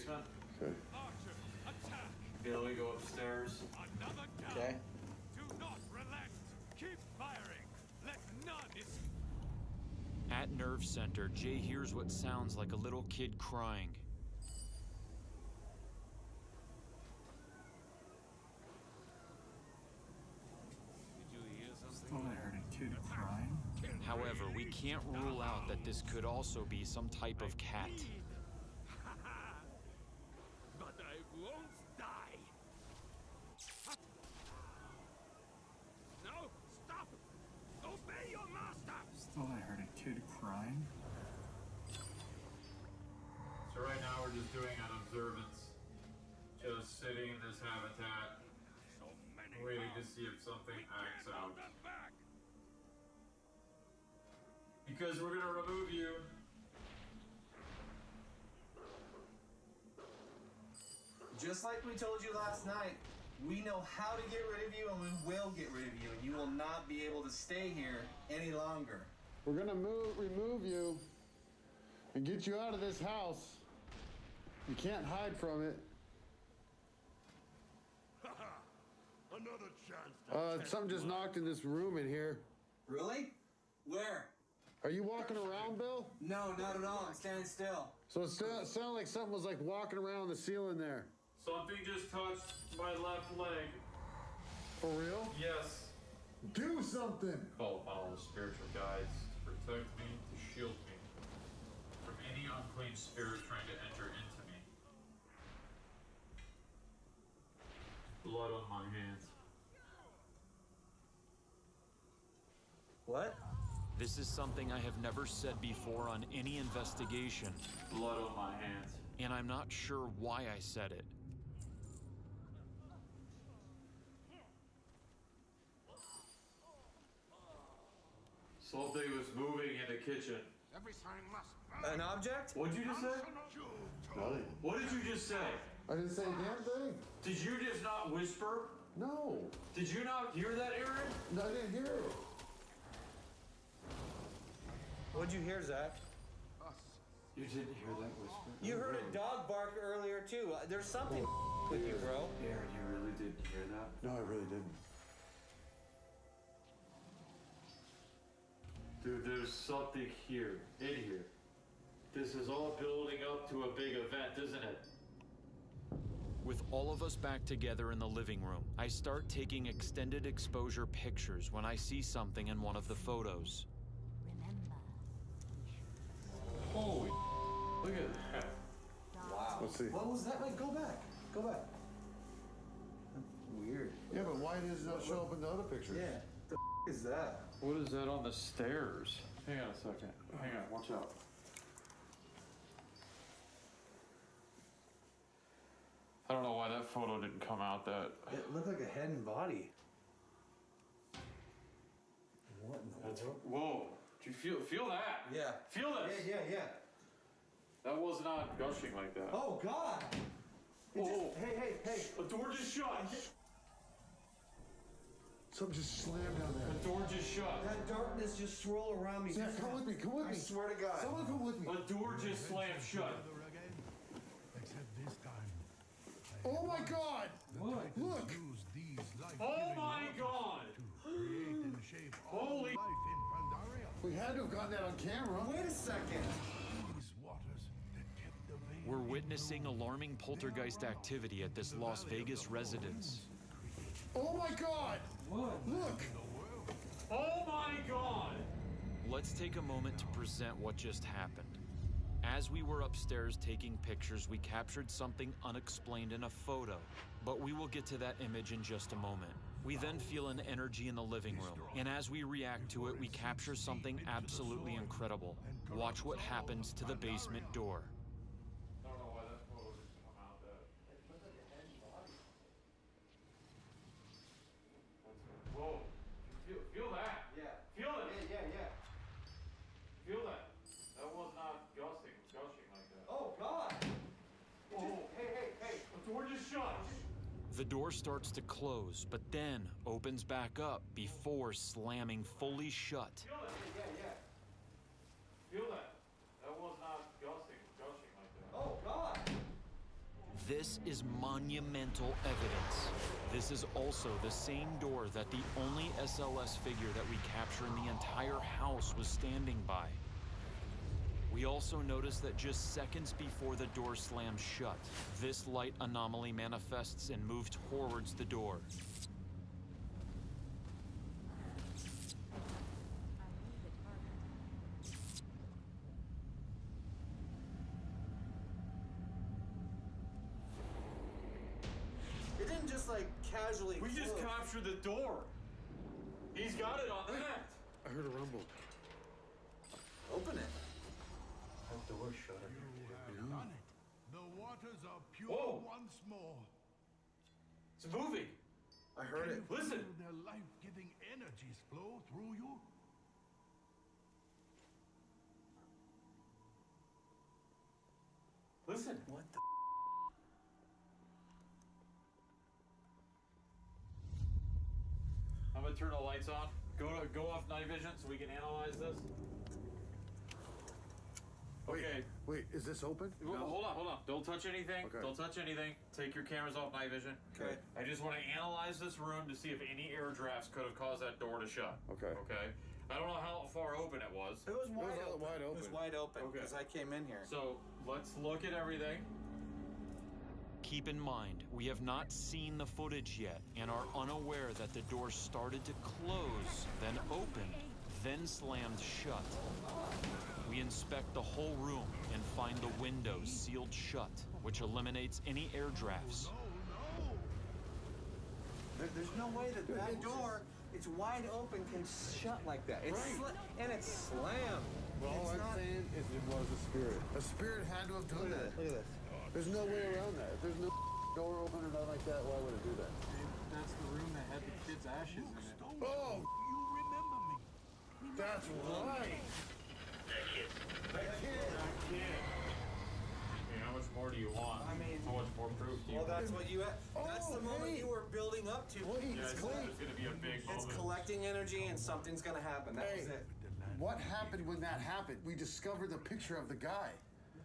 basement. Okay. Archer, attack! Billy, go upstairs. Another down! Okay. Do not relent! Keep firing! Let none escape! At Nerve Center, Jay hears what sounds like a little kid crying. Did you hear something? Thought I heard a kid crying. However, we can't rule out that this could also be some type of cat. But I won't die! No! Stop! Obey your master! Thought I heard a kid crying. So right now we're just doing an observance. Just sitting in this habitat, So many waiting to see if something acts Hold out. them back! Because we're gonna remove you. Just like we told you last night, we know how to get rid of you and we will get rid of you, and you will not be able to stay here any longer. We're gonna remove you and get you out of this house. You can't hide from it. Another chance to Something just knocked in this room in here. Really? Where? Are you walking around, Bill? No, not at all. I'm standing still. So it sounded like something was like walking around the ceiling there. Something just touched my left leg. For real? Yes. Do something! Call upon all the spiritual guides to protect me, to shield me from any unclean spirit trying to enter into me. Blood on my hands. What? This is something I have never said before on any investigation, Blood on my hands. and I'm not sure why I said it. Something was moving in the kitchen. Every sign must. An object? What'd you just say? Nothing. What did you just say? I didn't say a damn thing. Did you just not whisper? No. Did you not hear that, Aaron? No, I didn't hear it. What'd you hear, Zach? You didn't hear that whisper? You heard a dog bark earlier, too. There's something with you, bro. Aaron, you really didn't hear that? No, I really didn't. Dude, there's something here, in here. This is all building up to a big event, isn't it? With all of us back together in the living room, I start taking extended exposure pictures when I see something in one of the photos. Holy, look at that. Wow. Let's see. What was that? Wait, go back. Go back. Weird. Yeah, but why does it not show up in the other pictures? Yeah. The is that? What is that on the stairs? Hang on a second. Hang on, watch out. I don't know why that photo didn't come out that. It looked like a head and body. What in the That's, world? whoa. Do you feel that? Yeah. Feel this? Yeah. That was not gushing like that. Oh, God. It just, Oh. hey. The door just shut. Something just slammed down The there. door just shut. That darkness just swirled around me. Zach, come with me, come with I me. swear to God. Someone come with me. The door just slammed shut. Except this time, Oh my God! What? Look! use these Oh my God! to create and shape all Holy- life in Pandaria. We had to have gotten that on camera. Wait a second. These waters that kept the veil We're in witnessing alarming poltergeist activity at this Las Vegas residence. Oh my God! What? Look! Oh my God! Let's take a moment to present what just happened. As we were upstairs taking pictures, we captured something unexplained in a photo, but we will get to that image in just a moment. We then feel an energy in the living room, and as we react to it, we capture something absolutely incredible. Watch what happens to the basement door. I don't know why that photo didn't come out that. Whoa. Feel that. Yeah. Feel it. Yeah. Feel that. That was not gushing like that. Oh, God. Whoa. Hey. The door just shut. The door starts to close, but then opens back up before slamming fully shut. Feel it. Yeah. Feel that. That was not gushing like that. Oh, God. This is monumental evidence. This is also the same door that the only SLS figure that we capture in the entire house was standing by. We also noticed that just seconds before the door slammed shut, this light anomaly manifests and moves towards the door. It didn't just like casually. We just close. captured the door. He's got it on that. I heard a rumble. Open it. That door shut. You have done it. The waters are pure Whoa. once more. It's moving. I heard it. Listen. Feel their life-giving energies flow through you. Listen. What the? I'm gonna turn the lights on. Go off night vision so we can analyze this. Okay. Wait, is this open? Well, hold on. Don't touch anything. Okay. Don't touch anything. Take your cameras off night vision. Okay. I just want to analyze this room to see if any air drafts could have caused that door to shut. Okay. Okay. I don't know how far open it was. It was wide all open. wide It was open. wide open Okay. because I came in here. So let's look at everything. Keep in mind, we have not seen the footage yet and are unaware that the door started to close, then opened, then slammed shut. We inspect the whole room and find the windows sealed shut, which eliminates any air drafts. There's no way that that door, it's wide open, can shut like that. It's Right. and it's slammed. Well, all it's I'm not. saying is it was a spirit. A spirit had to have done Look at that. this. Look at this. There's no way around that. If there's no door open or nothing like that, why would it do that? That's the room that had the kids' ashes in it. Oh, You remember me. that's right. Okay, how much more do you want? I mean- how much more proof do you Well, want? that's what you. That's the moment hey. you were building up to. Wait, Yeah, it's wait. gonna be a big It's moment. collecting energy and something's gonna happen. That was Hey, it. what happened when that happened? We discovered the picture of the guy.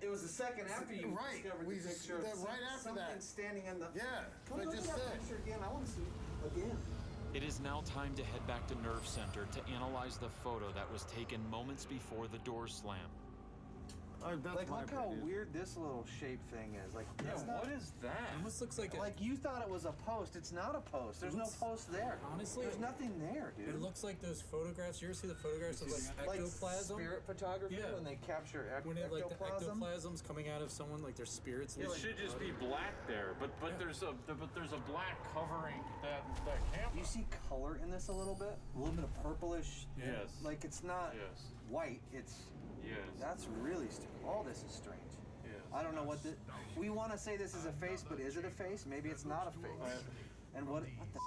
It was the second after you Right. discovered We the just- picture of that right after something that. standing in the. Yeah, Can we I look just at that said. picture again? I want to see it again. It is now time to head back to Nerve Center to analyze the photo that was taken moments before the door slam. That's Like, my look how opinion. weird this little shape thing is. Like, Yeah, that's not. what is that? Almost looks like Like you thought it was a post. It's not a post. There's no looks- post there. honestly, there's nothing there, dude. it looks like those photographs. You ever see the photographs of like like ectoplasm? spirit photography Yeah. when they capture When it like the ectoplasm. ectoplasm's coming out of someone, like their spirits. It leaving should the just be body. black there, but there's a black covering that camera. Do you see color in this a little bit? A little bit of purplish. Yes. Like it's not Yes. white. It's Yes. that's really all this is strange. Yes. I don't know what the. We want to say this is a face, but is it a face? Maybe it's not a face. And what the?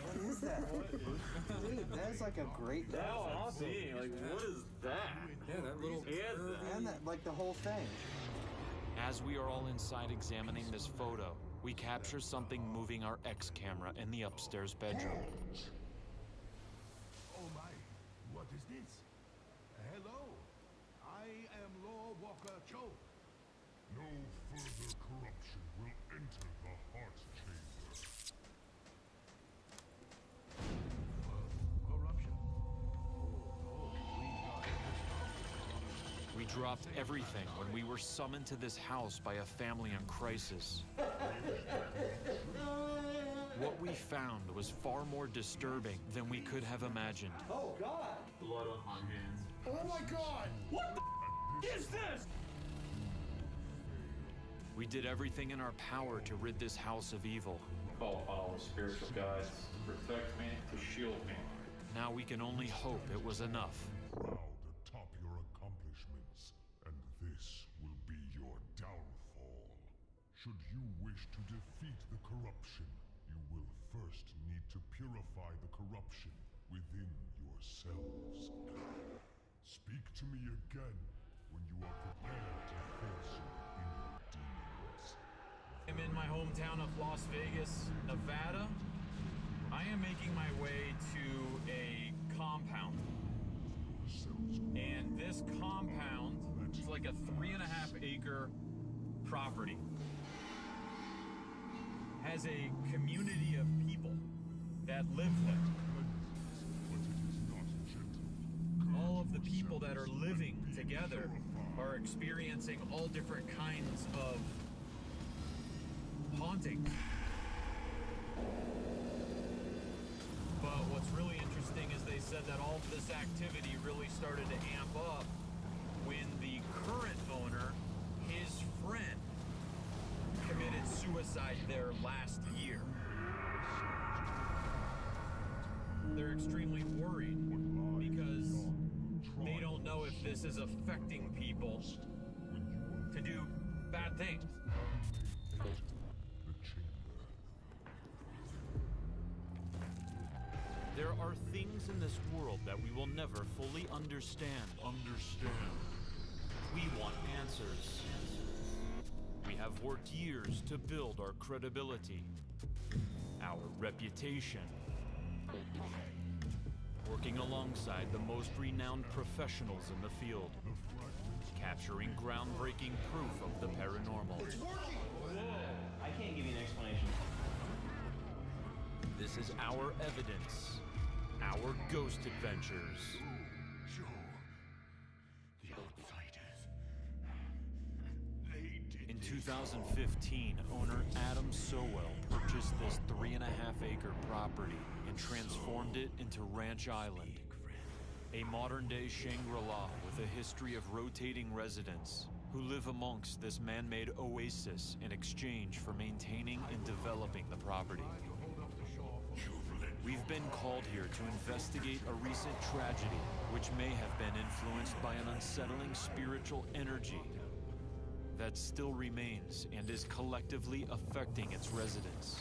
What is that? Dude, that is like a great. Now I'm seeing, like, what is that? Yeah, that little curvy. And that, like the whole thing. As we are all inside examining this photo, we capture something moving our X camera in the upstairs bedroom. Oh my, what is this? Hello, I am Law Walker Cho. No further corruption will enter the heart chamber. Corruption? Oh, we got this. We dropped everything when we were summoned to this house by a family in crisis. What we found was far more disturbing than we could have imagined. Oh God! Blood on my hands. Oh my God! What the is this? We did everything in our power to rid this house of evil. Call upon all the spiritual guides to protect me, to shield me. Now we can only hope it was enough. Proud atop your accomplishments, and this will be your downfall. Should you wish to defeat the corruption, you will first need to purify the corruption within yourselves. Speak to me again when you are prepared to face your inner demons. I'm in my hometown of Las Vegas, Nevada. I am making my way to a compound. And this compound is like a 3.5 acre property has a community of people that live there. All of the people that are living together are experiencing all different kinds of hauntings. But what's really interesting is they said that all of this activity really started to amp up when the current owner, his friend, committed suicide there last year. They're extremely worried because they don't know if this is affecting people to do bad things. There are things in this world that we will never fully understand. We want answers. We have worked years to build our credibility, our reputation, working alongside the most renowned professionals in the field, capturing groundbreaking proof of the paranormal. It's working! Whoa! I can't give you an explanation. This is our evidence, our ghost adventures. Joe, the outsiders. They did. In 2015, owner Adam Sowell purchased this 3.5-acre property and transformed it into Ranch Island, a modern-day Shangri-La with a history of rotating residents who live amongst this man-made oasis in exchange for maintaining and developing the property. We've been called here to investigate a recent tragedy which may have been influenced by an unsettling spiritual energy that still remains and is collectively affecting its residents.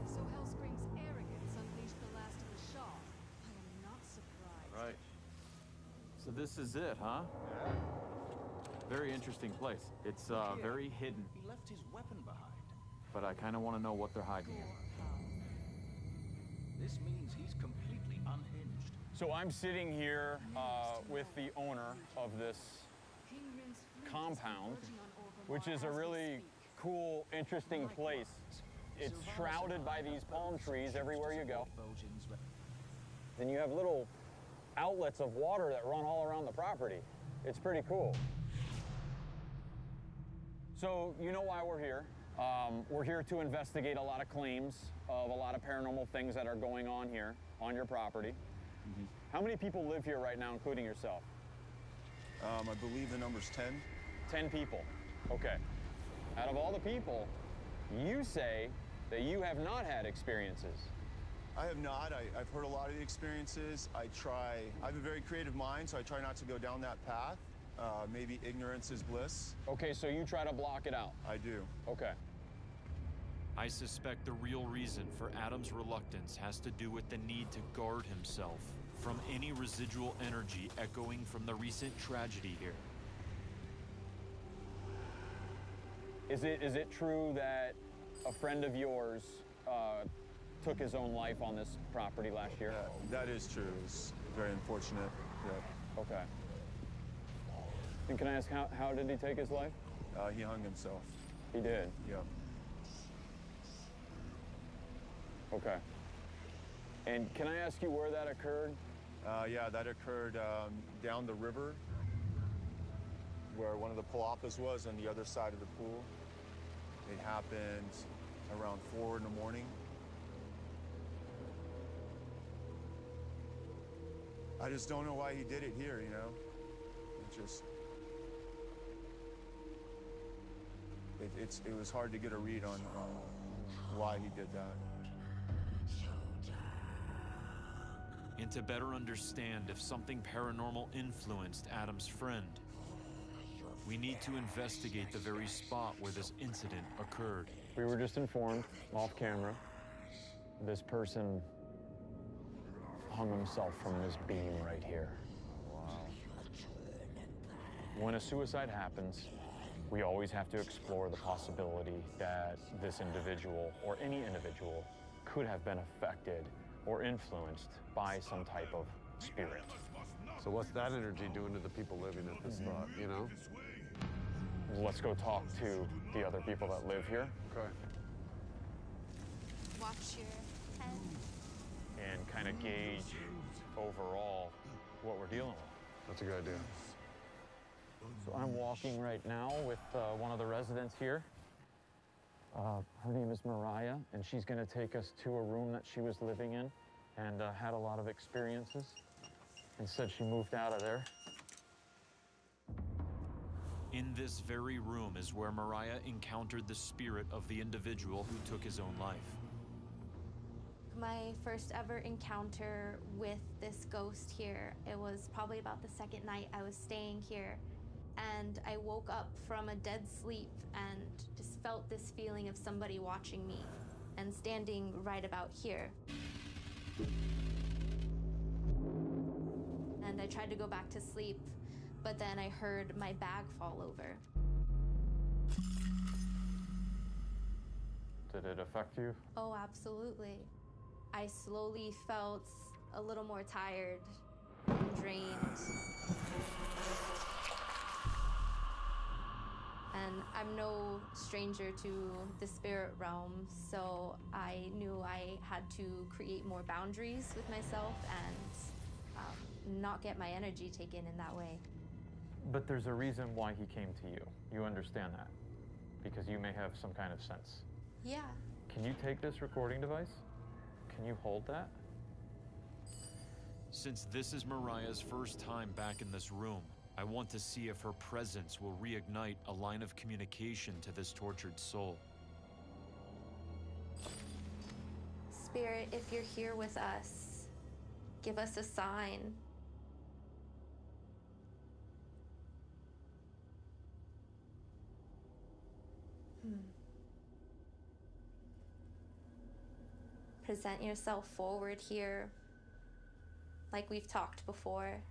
So Hellscream's arrogance unleashed the last of the Shaw. I am not surprised. Right. So this is it, huh? Yeah. Very interesting place. It's very hidden, He left his weapon behind. but I kind of want to know what they're hiding here. This means he's completely unhinged. So I'm sitting here with the owner of this compound, which is a really cool, interesting place. It's shrouded by these palm trees everywhere you go. Then you have little outlets of water that run all around the property. It's pretty cool. So you know why we're here. We're here to investigate a lot of claims of a lot of paranormal things that are going on here on your property. Mm-hmm. How many people live here right now, including yourself? I believe the number's 10. 10 people. Okay. Out of all the people, you say that you have not had experiences. I have not. I've heard a lot of the experiences. I have a very creative mind, so I try not to go down that path. Maybe ignorance is bliss. Okay, so you try to block it out. I do. Okay. I suspect the real reason for Adam's reluctance has to do with the need to guard himself from any residual energy echoing from the recent tragedy here. Is it true that a friend of yours took his own life on this property last year? That is true. It's very unfortunate. Yeah. Okay. And can I ask, how did he take his life? He hung himself. He did? Yeah. Okay. And can I ask you where that occurred? Yeah, that occurred down the river where one of the palapas was on the other side of the pool. It happened around 4 in the morning. I just don't know why he did it here, you know? It was hard to get a read on why he did that. And to better understand if something paranormal influenced Adam's friend, we need to investigate the very spot where this incident occurred. We were just informed, off camera, this person hung himself from this beam right here. Wow. When a suicide happens, we always have to explore the possibility that this individual, or any individual, could have been affected or influenced by some type of spirit. So what's that energy doing to the people living at this spot, you know? let's go talk to the other people that live here. Okay. Watch your head. And kind of gauge overall what we're dealing with. That's a good idea. So I'm walking right now with one of the residents here. Her name is Mariah, and she's going to take us to a room that she was living in and had a lot of experiences and said she moved out of there. In this very room is where Mariah encountered the spirit of the individual who took his own life. My first ever encounter with this ghost here, it was probably about the second night I was staying here, and I woke up from a dead sleep and just felt this feeling of somebody watching me and standing right about here. And I tried to go back to sleep, but then I heard my bag fall over. Did it affect you? Oh, absolutely. I slowly felt a little more tired and drained. And I'm no stranger to the spirit realm, so I knew I had to create more boundaries with myself and not get my energy taken in that way. But there's a reason why he came to you. You understand that? Because you may have some kind of sense. Yeah. Can you take this recording device? Can you hold that? Since this is Mariah's first time back in this room, I want to see if her presence will reignite a line of communication to this tortured soul. Spirit, if you're here with us, give us a sign. Present yourself forward here, like we've talked before.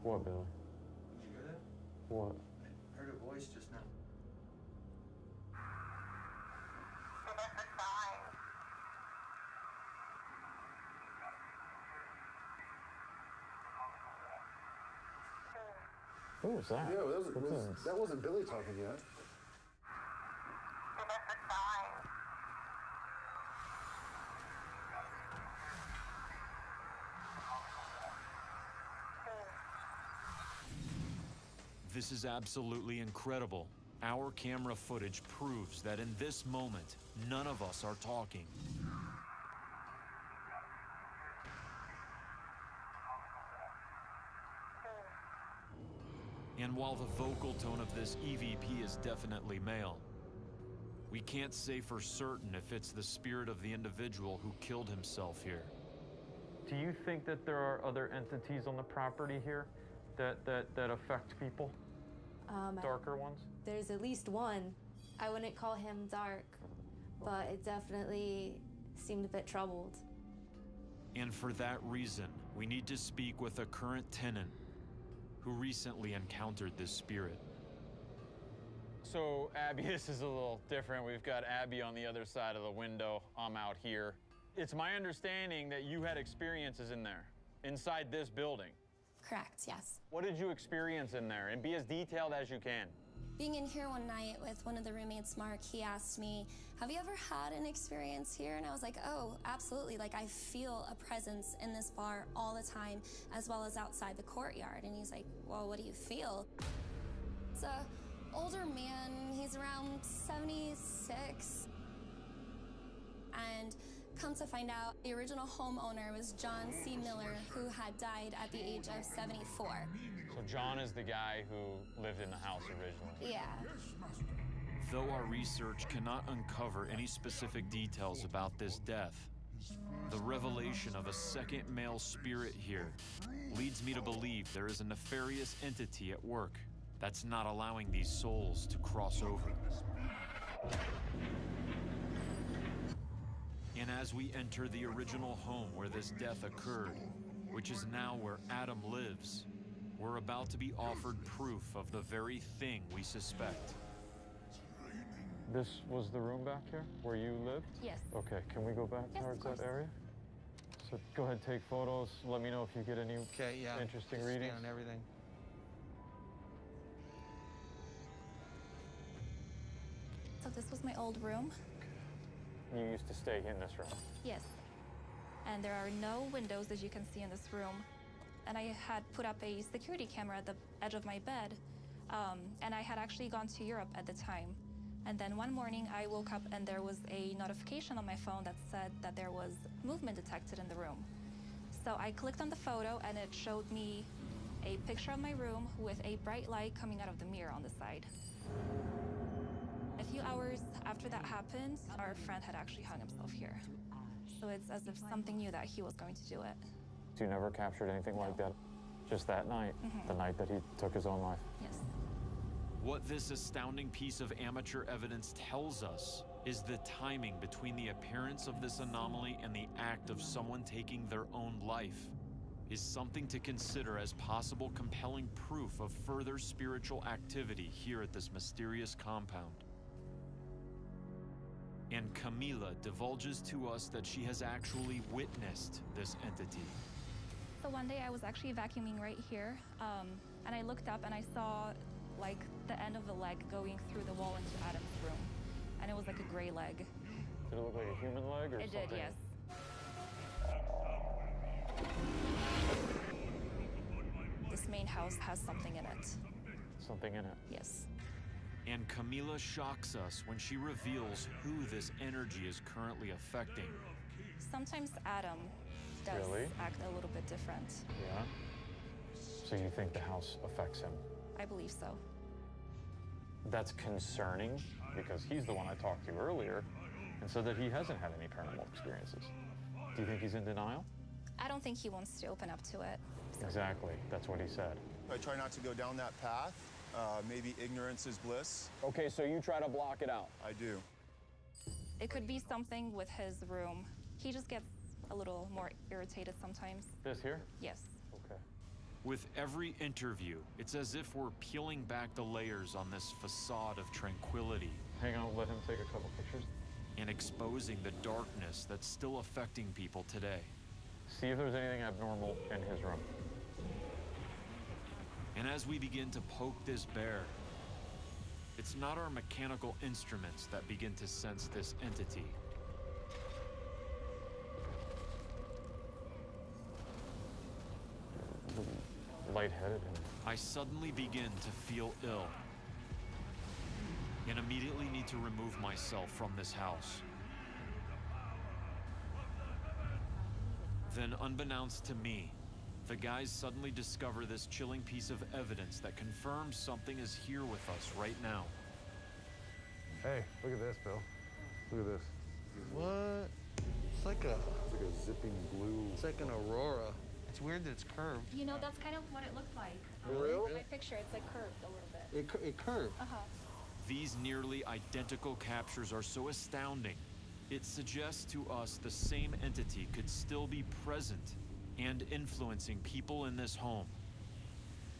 What, Billy? Did you hear that? What? I heard a voice just now. Who was that? Yeah, that wasn't Billy talking yet. This is absolutely incredible. Our camera footage proves that in this moment, none of us are talking. And while the vocal tone of this EVP is definitely male, we can't say for certain if it's the spirit of the individual who killed himself here. Do you think that there are other entities on the property here that affect people? Darker ones? There's at least one. I wouldn't call him dark, but it definitely seemed a bit troubled. And for that reason, we need to speak with a current tenant who recently encountered this spirit. So, Abby, this is a little different. We've got Abby on the other side of the window. I'm out here. It's my understanding that you had experiences in there, inside this building. Correct, yes. What did you experience in there? And be as detailed as you can. Being in here one night with one of the roommates, Mark, he asked me, have you ever had an experience here? And I was like, oh, absolutely. Like, I feel a presence in this bar all the time, as well as outside the courtyard. And he's like, well, what do you feel? It's a older man. He's around 76. And come to find out, the original homeowner was John C. Miller, who had died at the age of 74. So John is the guy who lived in the house originally? Yeah. Though our research cannot uncover any specific details about this death, the revelation of a second male spirit here leads me to believe there is a nefarious entity at work that's not allowing these souls to cross over. And as we enter the original home where this death occurred, which is now where Adam lives, we're about to be offered proof of the very thing we suspect. This was the room back here where you lived? Yes. Okay, can we go back Yes, towards of that area? So go ahead, take photos. Let me know if you get any interesting Just readings. scanning everything. So this was my old room. You used to stay in this room. Yes. And there are no windows, as you can see in this room. And I had put up a security camera at the edge of my bed. And I had actually gone to Europe at the time. And then one morning I woke up and there was a notification on my phone that said that there was movement detected in the room. So I clicked on the photo and it showed me a picture of my room with a bright light coming out of the mirror on the side. A few hours after that happened, our friend had actually hung himself here. So it's as if something knew that he was going to do it. So you never captured anything like that? Just that night? The night that he took his own life? Yes. What this astounding piece of amateur evidence tells us is the timing between the appearance of this anomaly and the act of someone taking their own life is something to consider as possible compelling proof of further spiritual activity here at this mysterious compound. And Camila divulges to us that she has actually witnessed this entity. So one day I was actually vacuuming right here, and I looked up and I saw like the end of a leg going through the wall into Adam's room. And it was like a gray leg. Did it look like a human leg or It something? did, yes. This main house has something in it. Something in it? Yes. And Camila shocks us when she reveals who this energy is currently affecting. Sometimes Adam does Really? act a little bit different. Yeah? So you think the house affects him? I believe so. That's concerning because he's the one I talked to earlier and said that he hasn't had any paranormal experiences. Do you think he's in denial? I don't think he wants to open up to it. Exactly. That's what he said. I try not to go down that path. Maybe ignorance is bliss. Okay, so you try to block it out. I do. It could be something with his room. He just gets a little more irritated sometimes. This here? Yes. Okay. With every interview, it's as if we're peeling back the layers on this facade of tranquility. Hang on, let him take a couple pictures. And exposing the darkness that's still affecting people today. See if there's anything abnormal in his room. And as we begin to poke this bear, it's not our mechanical instruments that begin to sense this entity. Lightheaded. I suddenly begin to feel ill and immediately need to remove myself from this house. Then, unbeknownst to me, the guys suddenly discover this chilling piece of evidence that confirms something is here with us right now. Hey, look at this, Bill. Look at this. What? It's like a zipping blue. It's like an aurora. It's weird that it's curved. You know, that's kind of what it looked like. For real? In my picture, it's like curved a little bit. It curved. Uh-huh. These nearly identical captures are so astounding. It suggests to us the same entity could still be present and influencing people in this home.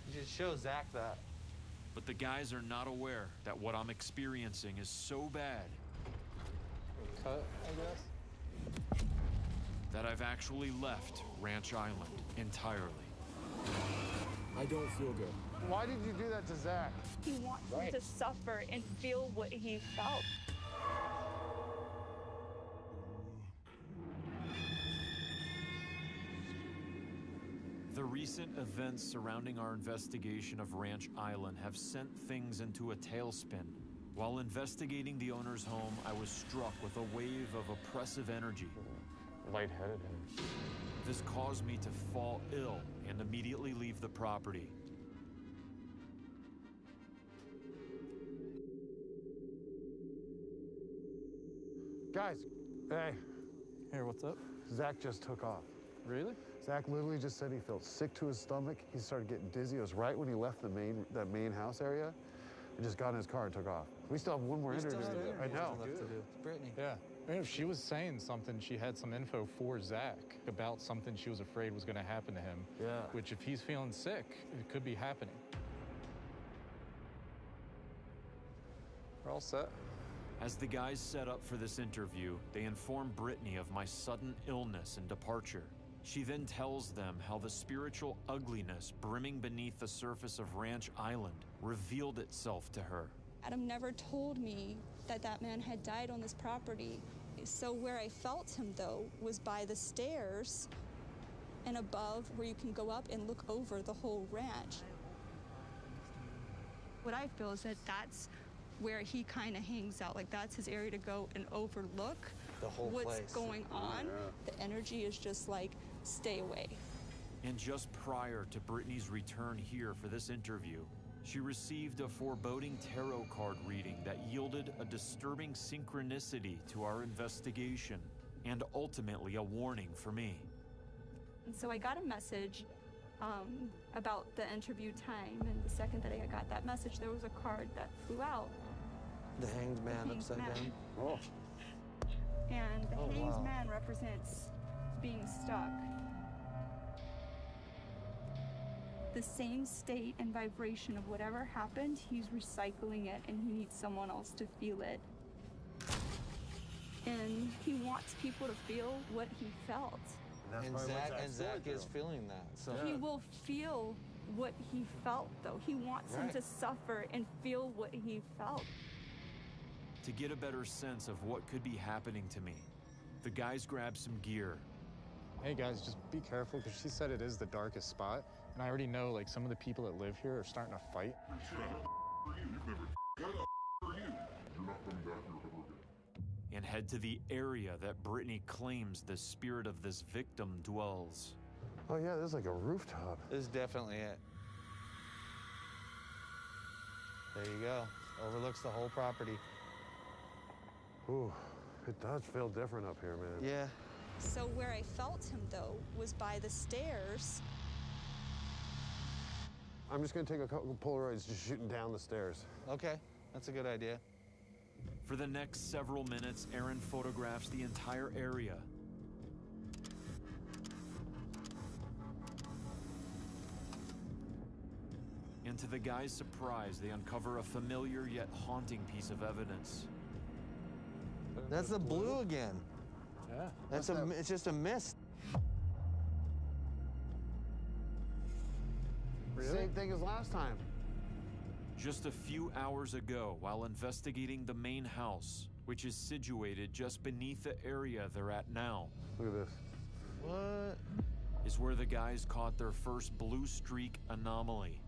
You just show Zach that. But the guys are not aware that what I'm experiencing is so bad Cut, I guess. that I've actually left Ranch Island entirely. I don't feel good. Why did you do that to Zach? He wants him to suffer and feel what he felt. The recent events surrounding our investigation of Ranch Island have sent things into a tailspin. While investigating the owner's home, I was struck with a wave of oppressive energy. Lightheaded. This caused me to fall ill and immediately leave the property. Guys, hey, Here, what's up? Zach just took off. Really? Zach literally just said he felt sick to his stomach. He started getting dizzy. It was right when he left that main house area. He just got in his car and took off. We still have one more interview to do. I know. Left to do. Brittany. Yeah. I mean, if she was saying something, she had some info for Zach about something she was afraid was going to happen to him. Yeah. Which, if he's feeling sick, it could be happening. We're all set. As the guys set up for this interview, they inform Brittany of my sudden illness and departure. She then tells them how the spiritual ugliness brimming beneath the surface of Ranch Island revealed itself to her. Adam never told me that that man had died on this property. So where I felt him, though, was by the stairs and above where you can go up and look over the whole ranch. What I feel is that that's where he kind of hangs out. Like, that's his area to go and overlook The whole what's place. going on. The energy is just like, stay away. And just prior to Brittany's return here for this interview, she received a foreboding tarot card reading that yielded a disturbing synchronicity to our investigation and ultimately a warning for me. And so I got a message about the interview time, and the second that I got that message, there was a card that flew out. The Hanged Man upside down. Oh. And the Hanged wow. Man represents being stuck. The same state and vibration of whatever happened, he's recycling it, and he needs someone else to feel it. And he wants people to feel what he felt. And Zach is feeling that. So He will feel what he felt, though. He wants him to suffer and feel what he felt. To get a better sense of what could be happening to me, the guys grabbed some gear. Hey guys, just be careful, because she said it is the darkest spot. And I already know, like, some of the people that live here are starting to fight. And head to the area that Brittany claims the spirit of this victim dwells. Oh yeah, there's like a rooftop. this is definitely it. There you go. Overlooks the whole property. Ooh, it does feel different up here, man. Yeah. So where I felt him, though, was by the stairs. I'm just gonna take a couple Polaroids just shooting down the stairs. Okay, that's a good idea. For the next several minutes, Aaron photographs the entire area. And to the guys' surprise, they uncover a familiar yet haunting piece of evidence. That's the blue again. Yeah. It's just a mist. Really? Same thing as last time. Just a few hours ago, while investigating the main house, which is situated just beneath the area they're at now. Look at this. What? Is where the guys caught their first blue streak anomaly.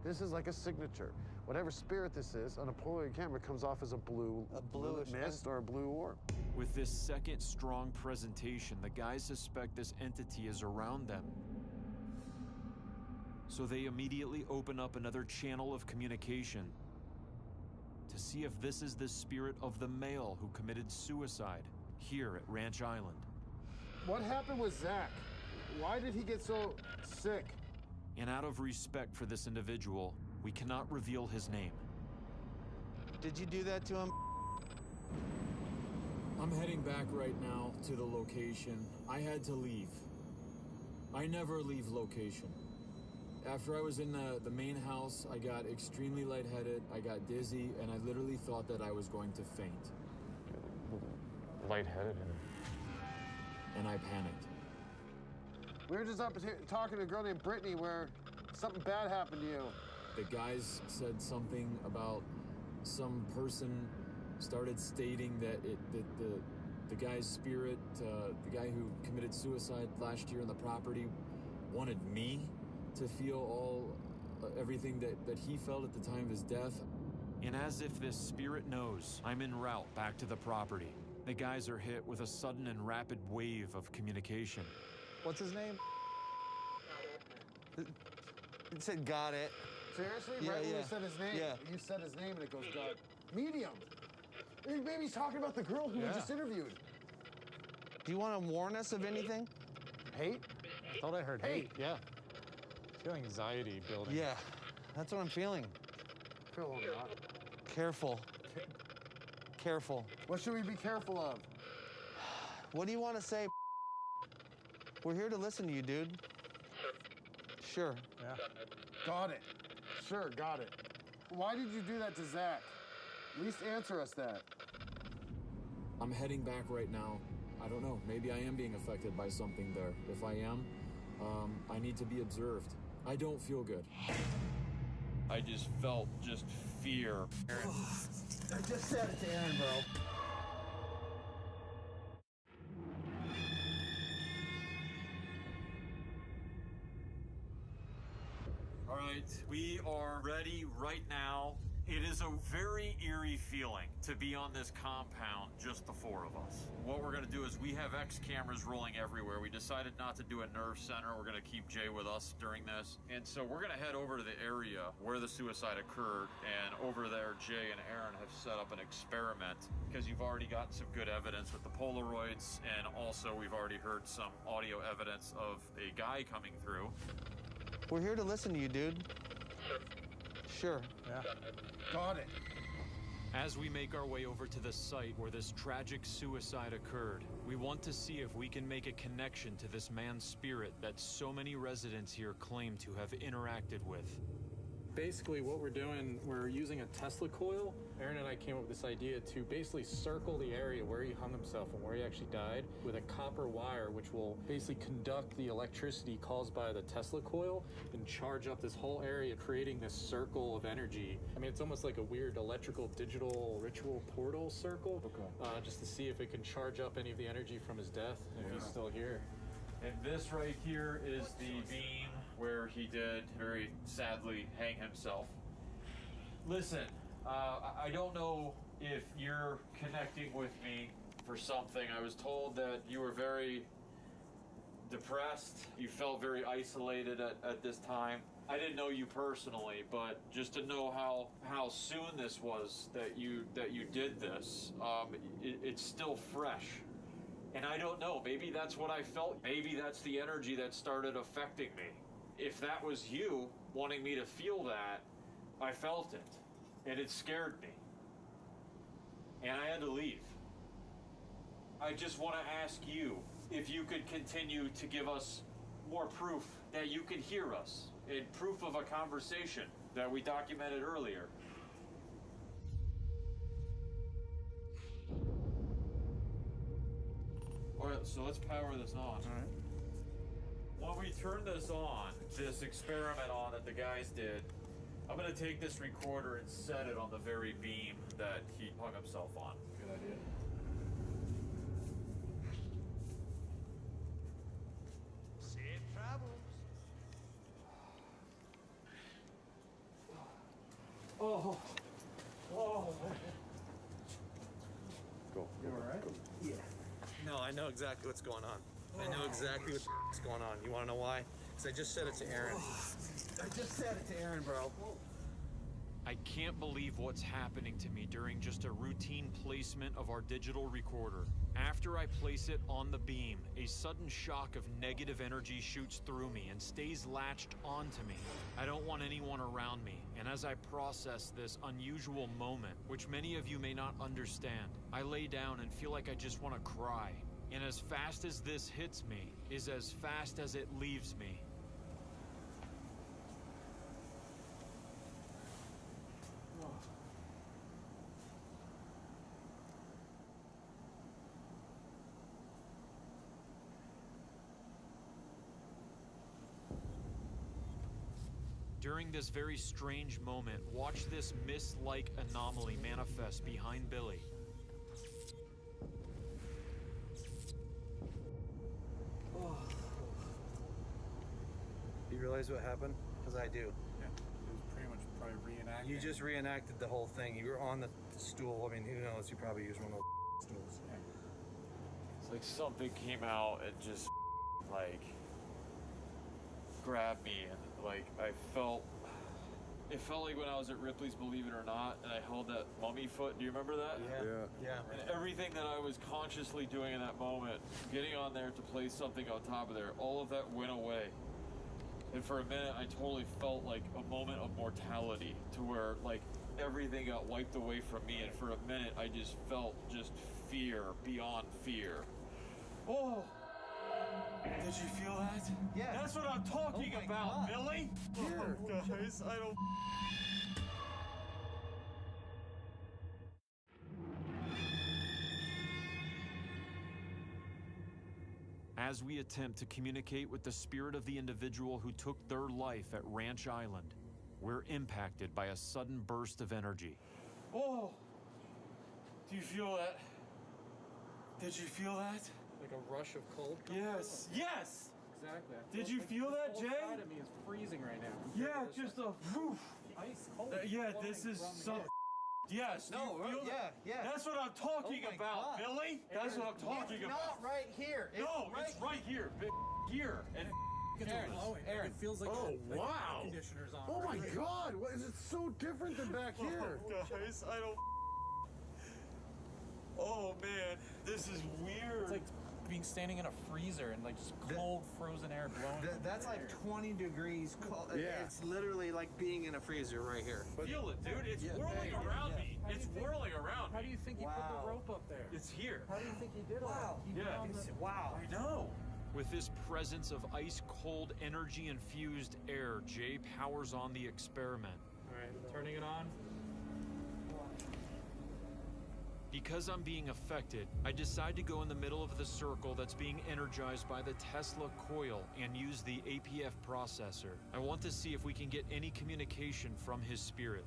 This is like a signature. Whatever spirit this is, on a Polaroid camera comes off as a bluish mist or a blue orb. With this second strong presentation, the guys suspect this entity is around them. So they immediately open up another channel of communication to see if this is the spirit of the male who committed suicide here at Ranch Island. What happened with Zach? Why did he get so sick? And out of respect for this individual, we cannot reveal his name. Did you do that to him? I'm heading back right now to the location. I had to leave. I never leave location. After I was in the main house, I got extremely lightheaded, I got dizzy, and I literally thought that I was going to faint. Lightheaded and I panicked. We were just up here talking to a girl named Brittany where something bad happened to you. The guys said something about some person started stating that the guy's spirit, the guy who committed suicide last year on the property, wanted me to feel everything that he felt at the time of his death. And as if this spirit knows, I'm en route back to the property. The guys are hit with a sudden and rapid wave of communication. What's his name? It said got it. Seriously? Yeah, Right when yeah. you said his name. Yeah. You said his name and it goes, God. Medium. Maybe he's talking about the girl who we just interviewed. Do you want to warn us of anything? Hate? I thought I heard hate. Yeah. I feel anxiety building. Yeah, that's what I'm feeling. Feel a lot. Careful. Careful. What should we be careful of? What do you want to say? We're here to listen to you, dude. Sure. Yeah. Got it. Sure, got it. Why did you do that to Zach? At least answer us that. I'm heading back right now I don't know, maybe I am being affected by something there. If I am, I need to be observed. I don't feel good. I just felt fear. I just said it to Aaron, bro. All right, we are ready right now. It is a very eerie feeling to be on this compound, just the four of us. What we're gonna do is we have X cameras rolling everywhere. We decided not to do a nerve center. We're gonna keep Jay with us during this. And so we're gonna head over to the area where the suicide occurred. And over there, Jay and Aaron have set up an experiment because you've already gotten some good evidence with the Polaroids. And also we've already heard some audio evidence of a guy coming through. We're here to listen to you, dude. Sure. Yeah. Got it. As we make our way over to the site where this tragic suicide occurred, we want to see if we can make a connection to this man's spirit that so many residents here claim to have interacted with. Basically what we're doing, we're using a Tesla coil. Aaron and I came up with this idea to basically circle the area where he hung himself and where he actually died with a copper wire, which will basically conduct the electricity caused by the Tesla coil and charge up this whole area, creating this circle of energy. I mean, it's almost like a weird electrical digital ritual portal circle, just to see if it can charge up any of the energy from his death if he's still here. And this right here is the beam where he did very sadly hang himself. Listen, I don't know if you're connecting with me for something. I was told that you were very depressed. You felt very isolated at this time. I didn't know you personally, but just to know how soon this was that you did this, it's still fresh. And I don't know, maybe that's what I felt. Maybe that's the energy that started affecting me. If that was you wanting me to feel that, I felt it. And it scared me. And I had to leave. I just want to ask you if you could continue to give us more proof that you could hear us, and proof of a conversation that we documented earlier. All right, so let's power this on. All right. When we turn this on, this experiment on that the guys did, I'm gonna take this recorder and set it on the very beam that he hung himself on. Good idea. Safe travels. Oh. Go. You all right? Yeah. No, I know exactly what's going on. I know exactly what's going on. You want to know why? Because I just said it to Aaron. I just said it to Aaron, bro. I can't believe what's happening to me during just a routine placement of our digital recorder. After I place it on the beam, a sudden shock of negative energy shoots through me and stays latched onto me. I don't want anyone around me, and as I process this unusual moment, which many of you may not understand, I lay down and feel like I just want to cry. And as fast as this hits me, is as fast as it leaves me. During this very strange moment, watch this mist-like anomaly manifest behind Billy. You realize what happened? Because I do. Yeah, it was pretty much probably reenacting. You just reenacted the whole thing. You were on the stool. I mean, who knows? You probably used one of those stools. Yeah. It's like something came out and just like grabbed me, and like it felt like when I was at Ripley's Believe It or Not and I held that mummy foot. Do you remember that? Yeah. And everything that I was consciously doing in that moment, getting on there to place something on top of there, all of that went away. And for a minute, I totally felt like a moment of mortality, to where like everything got wiped away from me, and for a minute, I just felt just fear beyond fear. Oh! Did you feel that? Yeah. That's what I'm talking about, Billy! Here. Oh, guys, I don't... As we attempt to communicate with the spirit of the individual who took their life at Ranch Island, we're impacted by a sudden burst of energy. Oh! Do you feel that? Did you feel that? Like a rush of cold? Yes! Yes! Exactly. Did you feel that, The Jay? whole side of me is freezing right now. Yeah, just a woof. Ice cold. Yeah, this is some. Yes. No, you feel yeah. That's what I'm talking Oh my about, God. Billy. That's what I'm talking It's about. not right here. No, it's right here. Here. And Aaron, it feels like Oh, like wow. air conditioner's on. Oh my right? God! What is it so different than back here? Oh, guys, I don't. Oh man, this is weird. It's like being standing in a freezer and like just cold frozen air blowing. That's like 20 degrees cold. Yeah. It's literally like being in a freezer right here. Feel it, dude. It's whirling around me. It's whirling around How me. do you think he put the rope up there? It's here. How do you think he did it? Wow. He Yeah. found Wow. I know. With this presence of ice-cold, energy-infused air, Jay powers on the experiment. All right, turning it on. Because I'm being affected, I decide to go in the middle of the circle that's being energized by the Tesla coil and use the APF processor. I want to see if we can get any communication from his spirit.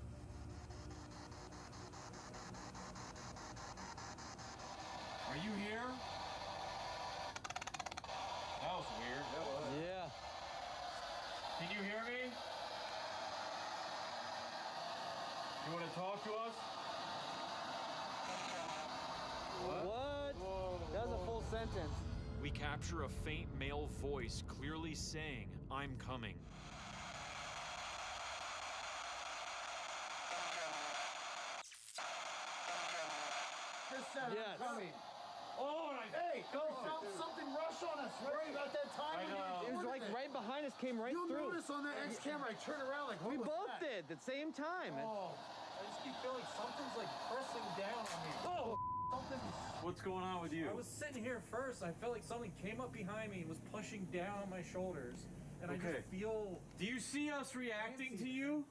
Are you here? That was weird. Yeah. Can you hear me? You want to talk to us? What? That was a full sentence. We capture a faint male voice clearly saying, "I'm coming." Just said Yes. I'm coming. Oh, Hey, we felt something rush on us right about that time. I know. It was like right behind us, came right You'll through. notice on the X camera, I turn around like, what We was both that? did at the same time. Oh, I just keep feeling something's like pressing down on me. Oh! Something. What's going on with you? I was sitting here first. I felt like something came up behind me and was pushing down on my shoulders, and I Okay. just feel. Do you see us reacting to you?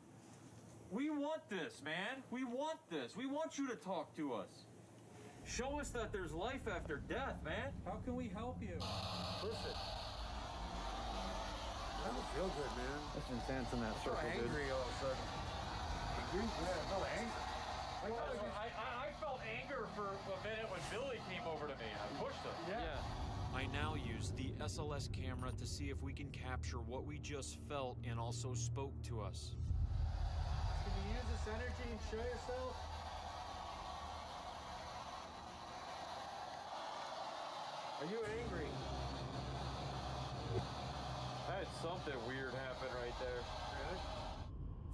We want this, man. We want this. We want you to talk to us. Show us that there's life after death, man. How can we help you? Listen. I don't feel good, man. That's intense in that So circle, dude. angry all of a sudden. Angry? Yeah, no anger. I felt anger for a minute when Billy came over to me and I pushed him. Yeah. I now use the SLS camera to see if we can capture what we just felt and also spoke to us. Can you use this energy and show yourself? Are you angry? Had something weird happen right there.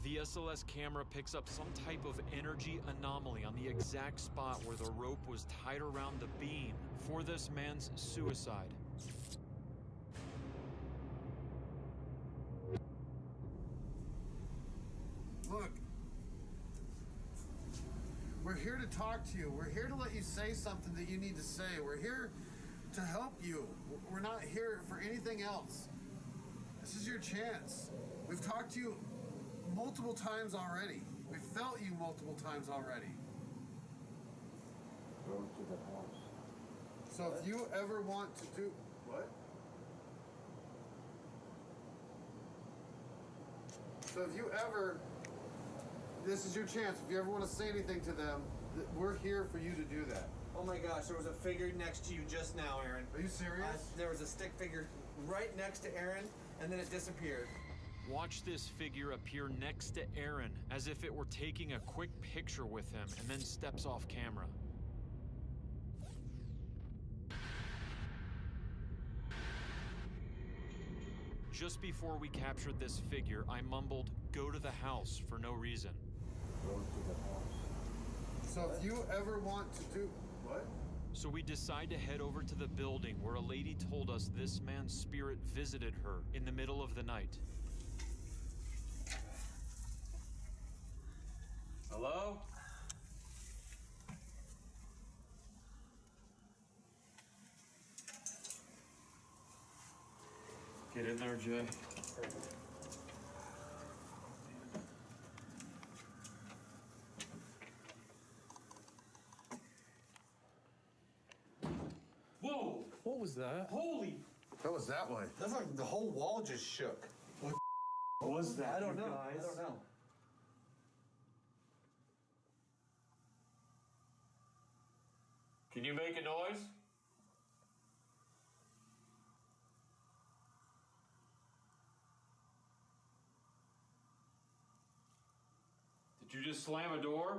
The SLS camera picks up some type of energy anomaly on the exact spot where the rope was tied around the beam for this man's suicide. Look, we're here to talk to you. We're here to let you say something that you need to say. We're here to help you. We're not here for anything else. This is your chance. We've talked to you multiple times already. We've felt you multiple times already. Go to the house. So if you ever want to do... What? So if you ever... This is your chance. If you ever want to say anything to them, we're here for you to do that. Oh my gosh, there was a figure next to you just now, Aaron. Are you serious? There was a stick figure right next to Aaron, and then it disappeared. Watch this figure appear next to Aaron as if it were taking a quick picture with him and then steps off camera. Just before we captured this figure, I mumbled, "Go to the house," for no reason. Go to the house. So if you ever want to do... What? So we decide to head over to the building where a lady told us this man's spirit visited her in the middle of the night. Hello? Get in there, Jay. Whoa! What was that? Holy! That was that way. That's like the whole wall just shook. What was that? I don't you know. guys? I don't know. Can you make a noise? Did you just slam a door?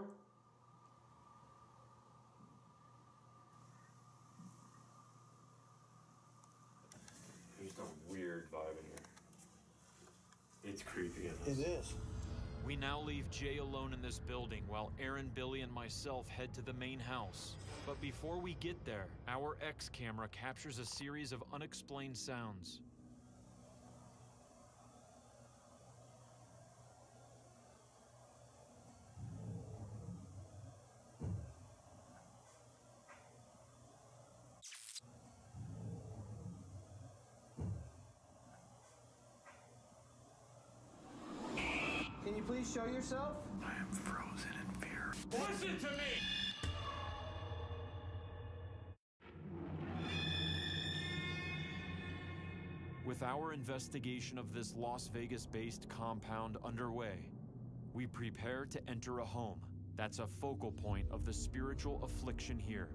There's a weird vibe in here. It's creepy. It is. We now leave Jay alone in this building while Aaron, Billy, and myself head to the main house. But before we get there, our X camera captures a series of unexplained sounds. Can you please show yourself? I am frozen in fear. Listen to me! With our investigation of this Las Vegas-based compound underway, we prepare to enter a home that's a focal point of the spiritual affliction here.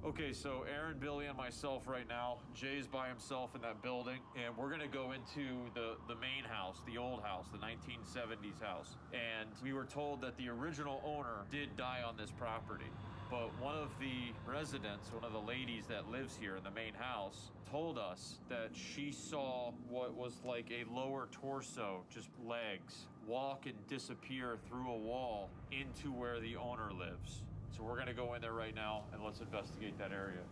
Okay, so Aaron, Billy, and myself right now. Jay's by himself in that building, and we're gonna go into the main house, the old house, the 1970s house. And we were told that the original owner did die on this property. But one of the residents, one of the ladies that lives here in the main house, told us that she saw what was like a lower torso, just legs, walk and disappear through a wall into where the owner lives. So we're gonna go in there right now and let's investigate that area.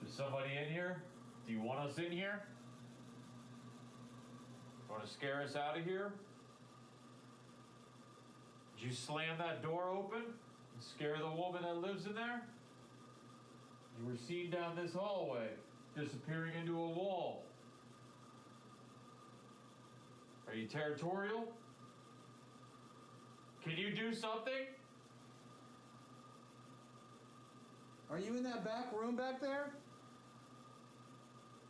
Is somebody in here? Do you want us in here? Want to scare us out of here? Did you slam that door open and scare the woman that lives in there? You were seen down this hallway, disappearing into a wall. Are you territorial? Can you do something? Are you in that back room back there?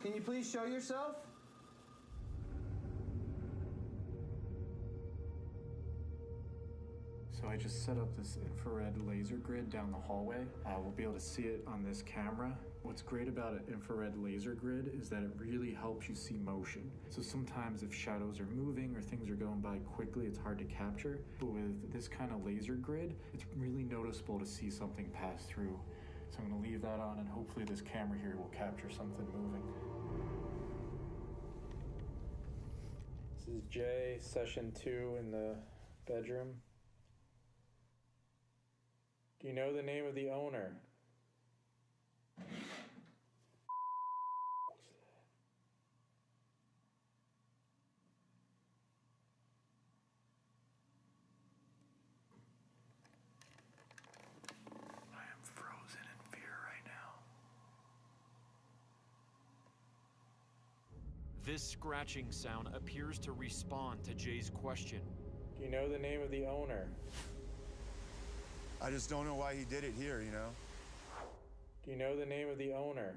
Can you please show yourself? So I just set up this infrared laser grid down the hallway. We'll be able to see it on this camera. What's great about an infrared laser grid is that it really helps you see motion. So sometimes if shadows are moving or things are going by quickly, it's hard to capture. But with this kind of laser grid, it's really noticeable to see something pass through. So I'm gonna leave that on and hopefully this camera here will capture something moving. This is Jay, session 2 in the bedroom. Do you know the name of the owner? I am frozen in fear right now. This scratching sound appears to respond to Jay's question. Do you know the name of the owner? I just don't know why he did it here, you know? Do you know the name of the owner?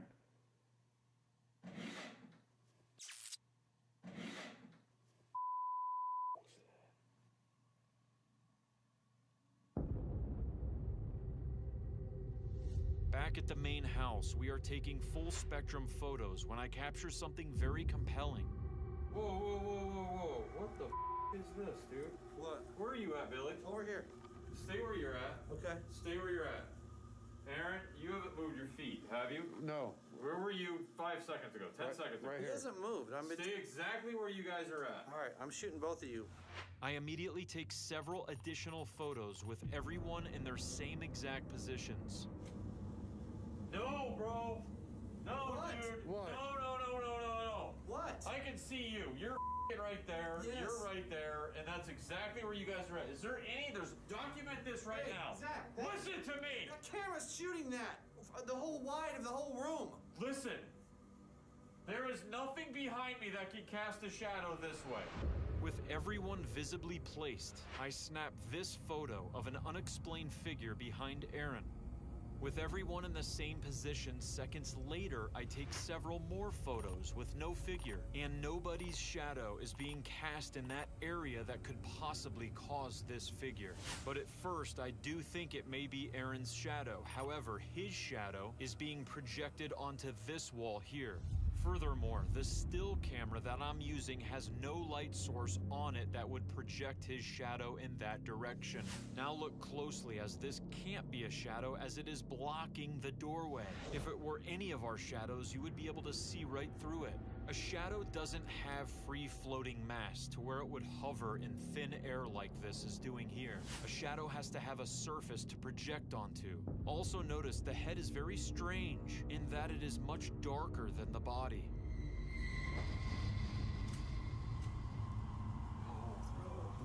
Back at the main house, we are taking full spectrum photos when I capture something very compelling. Whoa, whoa, whoa, whoa, whoa. What the is this, dude? What? Where are you at, Billy? Over here. Stay where you're at. Okay. Stay where you're at. Aaron, you haven't moved your feet, have you? No. Where were you 5 seconds ago? 10 seconds ago? Right He here. hasn't moved. Stay exactly where you guys are at. All right, I'm shooting both of you. I immediately take several additional photos with everyone in their same exact positions. No, bro. No, What? dude. What? No. What? I can see you. You're right there. Yes. You're right there. And that's exactly where you guys are at. Is there document this right now. Zach, Listen to me. That camera's shooting that. The whole wide of the whole room. Listen. There is nothing behind me that can cast a shadow this way. With everyone visibly placed, I snap this photo of an unexplained figure behind Aaron. With everyone in the same position, seconds later, I take several more photos with no figure, and nobody's shadow is being cast in that area that could possibly cause this figure. But at first, I do think it may be Aaron's shadow. However, his shadow is being projected onto this wall here. Furthermore, the still camera that I'm using has no light source on it that would project his shadow in that direction. Now look closely, as this can't be a shadow, as it is blocking the doorway. If it were any of our shadows, you would be able to see right through it. A shadow doesn't have free-floating mass to where it would hover in thin air like this is doing here. A shadow has to have a surface to project onto. Also notice the head is very strange in that it is much darker than the body.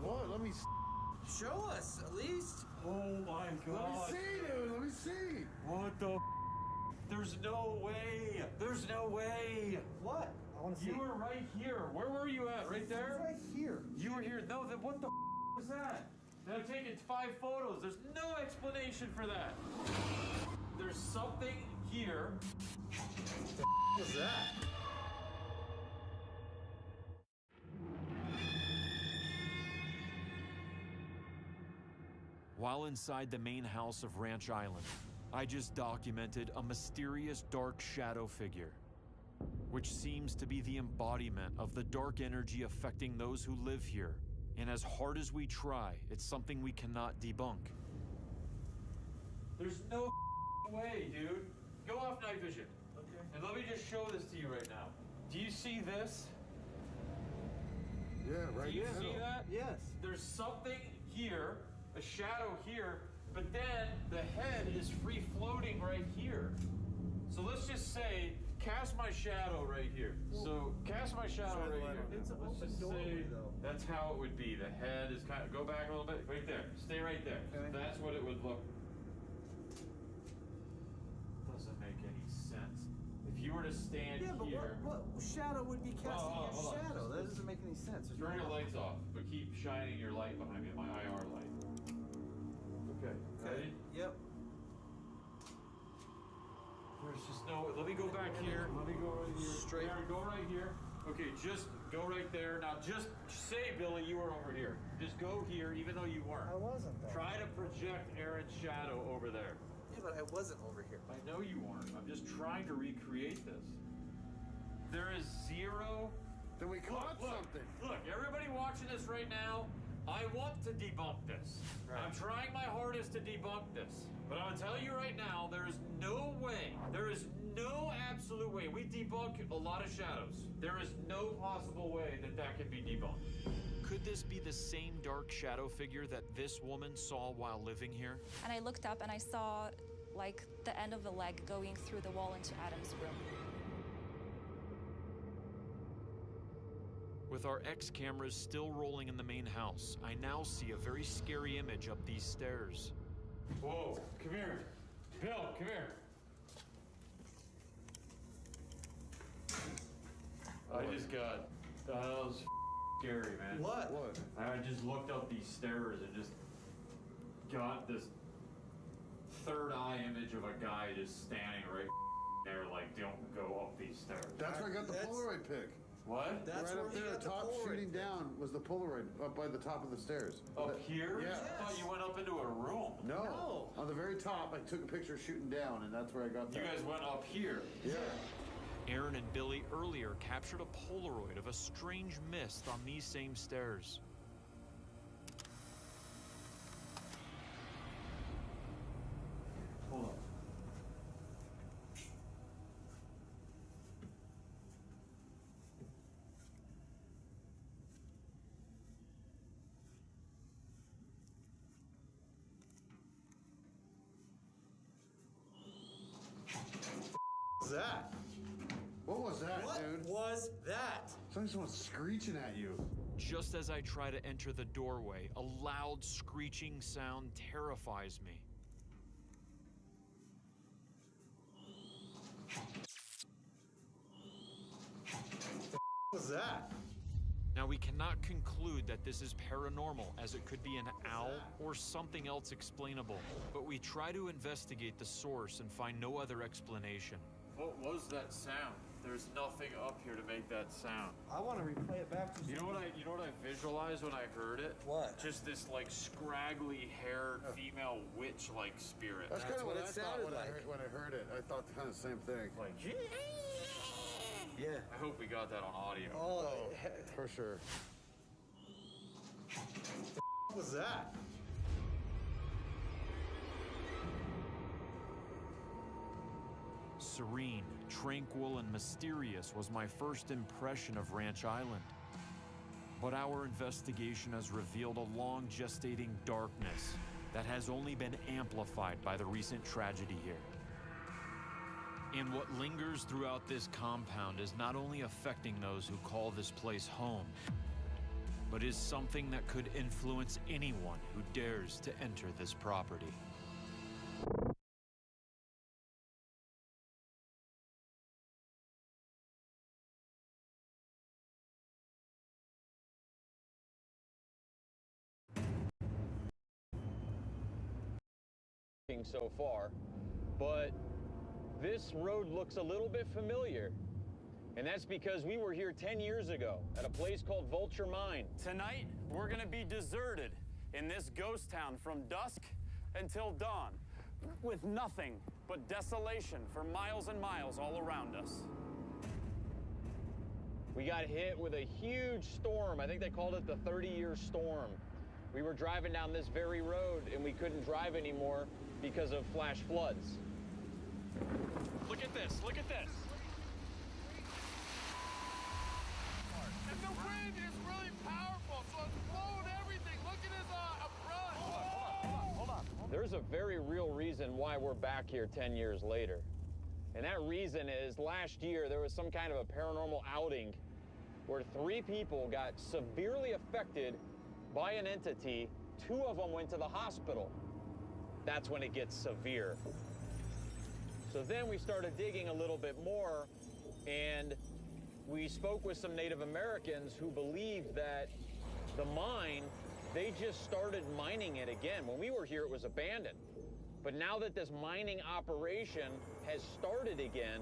What? Let me Show us, at least. Oh my God. Let me see, dude. Let me see. What the There's no way. There's no way. What? I want to see. You were right here. Where were you at? Right there? Right here. You were here. No, then what the was that? I've taken 5 photos. There's no explanation for that. There's something here. What the was that? While inside the main house of Ranch Island, I just documented a mysterious dark shadow figure, which seems to be the embodiment of the dark energy affecting those who live here. And as hard as we try, it's something we cannot debunk. There's no way, dude. Go off night vision. Okay. And let me just show this to you right now. Do you see this? Yeah, right Do you now. see that? Yes. There's something here, a shadow here, but then the head is free floating right here. So let's just say, cast my shadow right here. So cast my shadow right here. It's an Let's open just doorway, say though. that's how it would be. The head is kind of, go back a little bit, right there. Stay right there. Okay. That's what it would look. Doesn't make any sense. If you were to stand Yeah, but here. what shadow would be casting hold your on. shadow? That doesn't make any sense. There's Turn no- your lights off, but keep shining your light behind me, my IR light. Okay. Ready? Yep. There's just no. Let me go back here. Let me go right here. Straight. Aaron, go right here. Okay, just go right there. Now, just say, Billy, you were over here. Just go here, even though you weren't. I wasn't there. Try to project Aaron's shadow over there. Yeah, but I wasn't over here. I know you weren't. I'm just trying to recreate this. There is zero. Then we caught something. Look, everybody watching this right now, I want to debunk this. Right. I'm trying my hardest to debunk this. But I'm gonna tell you right now, there is no way, there is no absolute way. We debunk a lot of shadows. There is no possible way that that can be debunked. Could this be the same dark shadow figure that this woman saw while living here? And I looked up and I saw like the end of the leg going through the wall into Adam's room. With our X cameras still rolling in the main house, I now see a very scary image up these stairs. Whoa, come here. Bill, come here. I just got, that was scary, man. What? I just looked up these stairs and just got this third eye image of a guy just standing right there like, don't go up these stairs. That's where I got the Polaroid pic. What? That's right where up he there, got the top Polaroid shooting pic. down was the Polaroid up by the top of the stairs. Up here? Yeah. I thought you went up into a room. No. On the very top, I took a picture shooting down, and that's where I got You that. guys went up here. Yeah. Aaron and Billy earlier captured a Polaroid of a strange mist on these same stairs. Hold on. was that? What was that, dude? What was that? Someone's screeching at you. Just as I try to enter the doorway, a loud screeching sound terrifies me. What was that? Now, we cannot conclude that this is paranormal, as it could be an owl or something else explainable, but we try to investigate the source and find no other explanation. What was that sound? There's nothing up here to make that sound. I want to replay it back to You know what I visualized when I heard it? What? Just this like scraggly haired female witch like spirit. That's kind of what it I thought sounded when like. when I heard it. I thought kind of the same thing. Like, Yeah. I hope we got that on audio. Oh, For sure. What was that? Serene, tranquil, and mysterious was my first impression of Ranch Island. But our investigation has revealed a long gestating darkness that has only been amplified by the recent tragedy here. And what lingers throughout this compound is not only affecting those who call this place home, but is something that could influence anyone who dares to enter this property. So far, but this road looks a little bit familiar. And that's because we were here 10 years ago at a place called Vulture Mine. Tonight, we're gonna be deserted in this ghost town from dusk until dawn, with nothing but desolation for miles and miles all around us. We got hit with a huge storm. I think they called it the 30-year storm. We were driving down this very road and we couldn't drive anymore because of flash floods. Look at this, look at this. And the wind is really powerful, so it's blowing everything. Look at his umbrella. Hold on. There's a very real reason why we're back here 10 years later. And that reason is last year there was some kind of a paranormal outing where 3 people got severely affected by an entity. 2 of them went to the hospital. That's when it gets severe. So then we started digging a little bit more, and we spoke with some Native Americans who believed that the mine, they just started mining it again. When we were here, it was abandoned. But now that this mining operation has started again,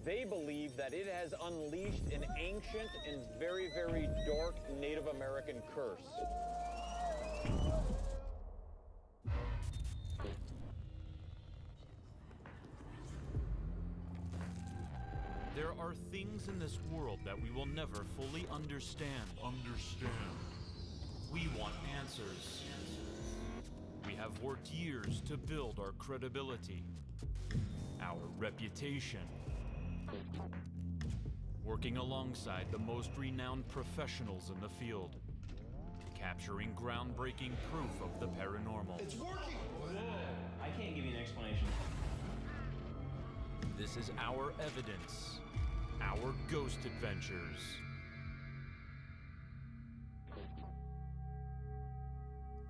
they believe that it has unleashed an ancient and very, very dark Native American curse. There are things in this world that we will never fully understand. We want answers. We have worked years to build our credibility, our reputation, working alongside the most renowned professionals in the field, capturing groundbreaking proof of the paranormal. It's working! I can't give you an explanation. This is our evidence, our ghost adventures.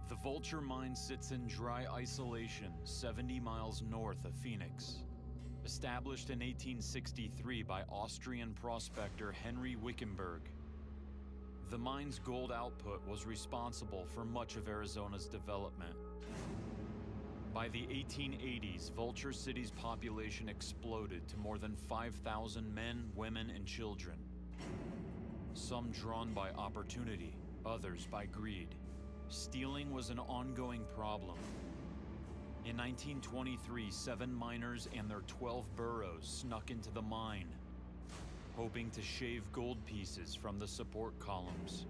The Vulture Mine sits in dry isolation 70 miles north of Phoenix. Established in 1863 by Austrian prospector Henry Wickenburg, the mine's gold output was responsible for much of Arizona's development. By the 1880s, Vulture City's population exploded to more than 5,000 men, women, and children. Some drawn by opportunity, others by greed. Stealing was an ongoing problem. In 1923, 7 miners and their 12 burros snuck into the mine, hoping to shave gold pieces from the support columns.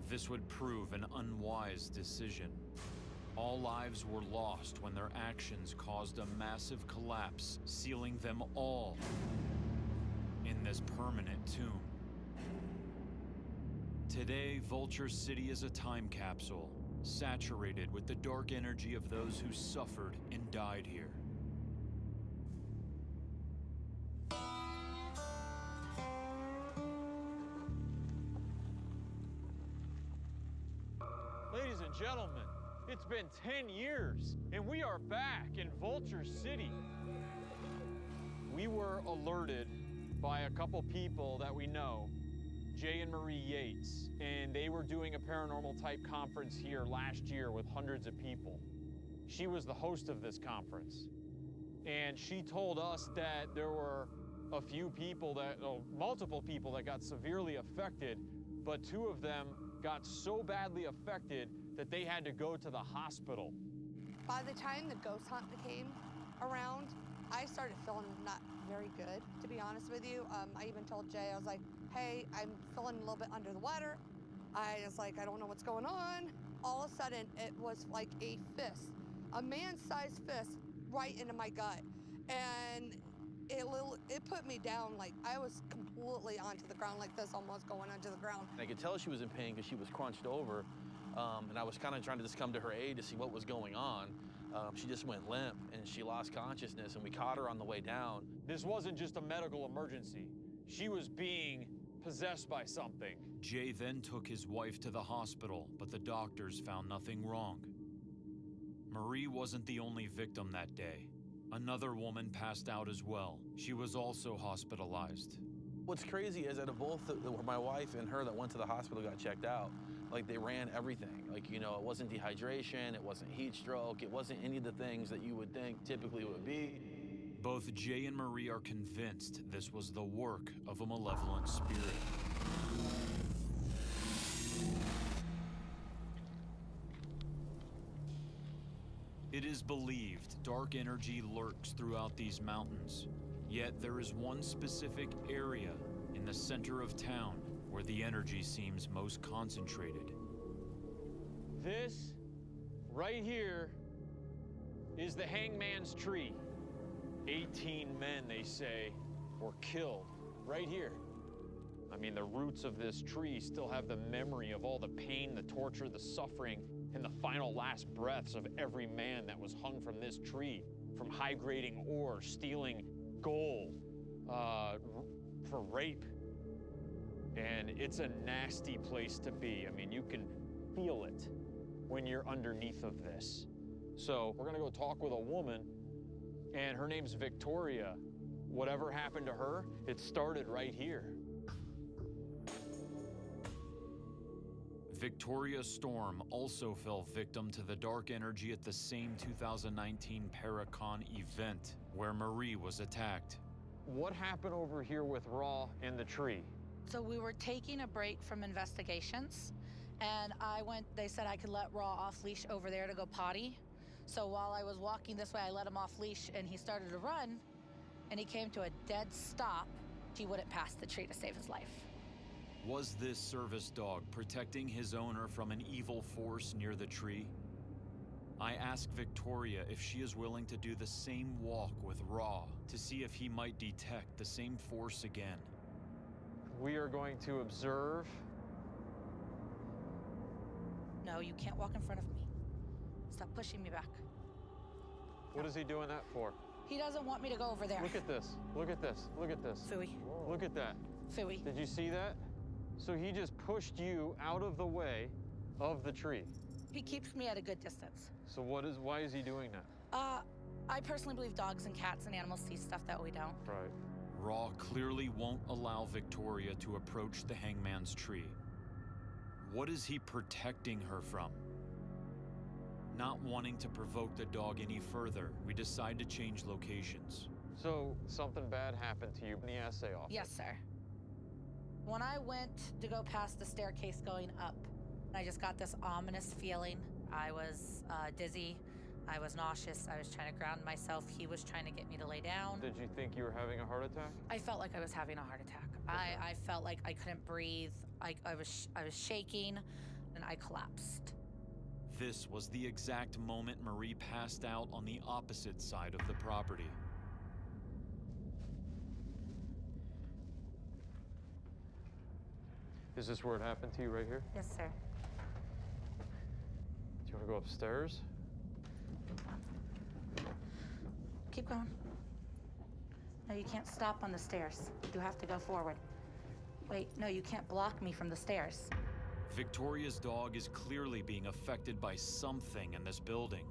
This would prove an unwise decision. All lives were lost when their actions caused a massive collapse, sealing them all in this permanent tomb. Today, Vulture City is a time capsule, saturated with the dark energy of those who suffered and died here. gentlemen, it's been 10 years, and we are back in Vulture City. We were alerted by a couple people that we know, Jay and Marie Yates, and they were doing a paranormal type conference here last year with hundreds of people. She was the host of this conference, and she told us that there were a few people multiple people that got severely affected, but 2 of them got so badly affected that they had to go to the hospital. By the time the ghost hunt came around, I started feeling not very good, to be honest with you. I even told Jay, I was like, hey, I'm feeling a little bit under the weather. I was like, I don't know what's going on. All of a sudden, it was like a fist, a man-sized fist right into my gut. And it put me down, like I was completely onto the ground like this, almost going onto the ground. I could tell she was in pain because she was crunched over. And I was kind of trying to just come to her aid to see what was going on. She just went limp and she lost consciousness, and we caught her on the way down. This wasn't just a medical emergency. She was being possessed by something. Jay then took his wife to the hospital, but the doctors found nothing wrong. Marie wasn't the only victim that day. Another woman passed out as well. She was also hospitalized. What's crazy is that both my wife and her that went to the hospital got checked out. Like, they ran everything. Like, you know, it wasn't dehydration, it wasn't heat stroke, it wasn't any of the things that you would think typically would be. Both Jay and Marie are convinced this was the work of a malevolent spirit. It is believed dark energy lurks throughout these mountains. Yet there is one specific area in the center of town where the energy seems most concentrated. This right here is the hangman's tree. 18 men, they say, were killed right here. I mean, the roots of this tree still have the memory of all the pain, the torture, the suffering, and the final last breaths of every man that was hung from this tree, from high-grading ore, stealing gold, for rape. And it's a nasty place to be. I mean, you can feel it when you're underneath of this. So we're gonna go talk with a woman, and her name's Victoria. Whatever happened to her, it started right here. Victoria Storm also fell victim to the dark energy at the same 2019 Paracon event where Marie was attacked. What happened over here with Raw and the tree? So we were taking a break from investigations, and they said I could let Raw off leash over there to go potty. So while I was walking this way, I let him off leash, and he started to run, and he came to a dead stop. He wouldn't pass the tree to save his life. Was this service dog protecting his owner from an evil force near the tree? I asked Victoria if she is willing to do the same walk with Raw to see if he might detect the same force again. We are going to observe. No, you can't walk in front of me. Stop pushing me back. What is he doing that for? He doesn't want me to go over there. Look at this. Look at this. Look at this. Phooey. Look at that. Phooey. Did you see that? So he just pushed you out of the way of the tree. He keeps me at a good distance. So why is he doing that? I personally believe dogs and cats and animals see stuff that we don't. Right. Raw clearly won't allow Victoria to approach the hangman's tree. What is he protecting her from? Not wanting to provoke the dog any further, we decide to change locations. So something bad happened to you in the assay office? Yes, sir. When I went to go past the staircase going up, I just got this ominous feeling. I was dizzy. I was nauseous. I was trying to ground myself. He was trying to get me to lay down. Did you think you were having a heart attack? I felt like I was having a heart attack. Okay. I felt like I couldn't breathe. I was shaking, and I collapsed. This was the exact moment Marie passed out on the opposite side of the property. Is this where it happened to you, right here? Yes, sir. Do you want to go upstairs? Keep going. No, you can't stop on the stairs. You have to go forward. Wait, no, you can't block me from the stairs. Victoria's dog is clearly being affected by something in this building.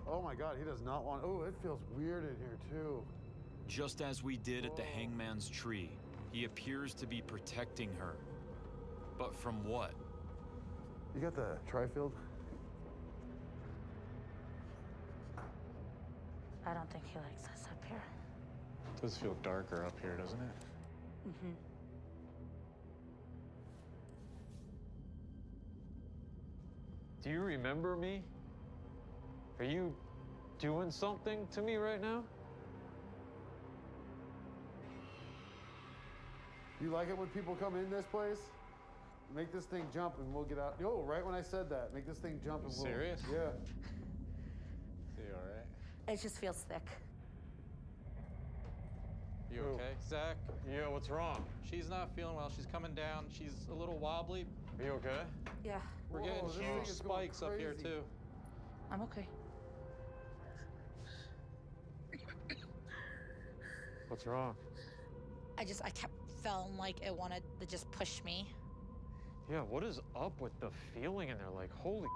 Oh my God, he does not want, oh, it feels weird in here too. Just as we did at the hangman's tree, he appears to be protecting her. But from what? You got the tri-field? I don't think he likes us up here. It does feel darker up here, doesn't it? Mm-hmm. Do you remember me? Are you doing something to me right now? You like it when people come in this place? Make this thing jump and we'll get out. Yo, right when I said that, make this thing jump and we'll. Serious? Yeah. You all right? It just feels thick. You okay? Zach, Yeah, what's wrong? she's not feeling well. She's coming down. She's a little wobbly. Are you okay? Yeah, We're Whoa, getting this thing huge is going spikes up here, crazy. too. I'm okay. What's wrong? I kept feeling like it wanted to just push me. Yeah, what is up with the feeling in there? Like, holy,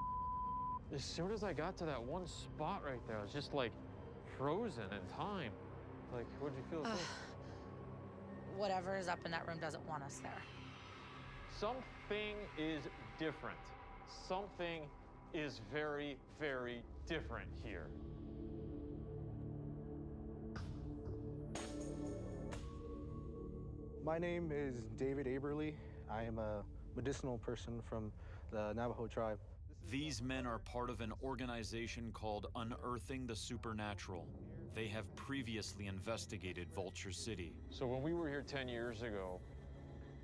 as soon as I got to that one spot right there, I was just like frozen in time. Like, what'd you feel? Whatever is up in that room doesn't want us there. Something is different. Something is very, very different here. My name is David Aberly. I am a medicinal person from the Navajo tribe. These men are part of an organization called Unearthing the Supernatural. They have previously investigated Vulture City. So when we were here 10 years ago,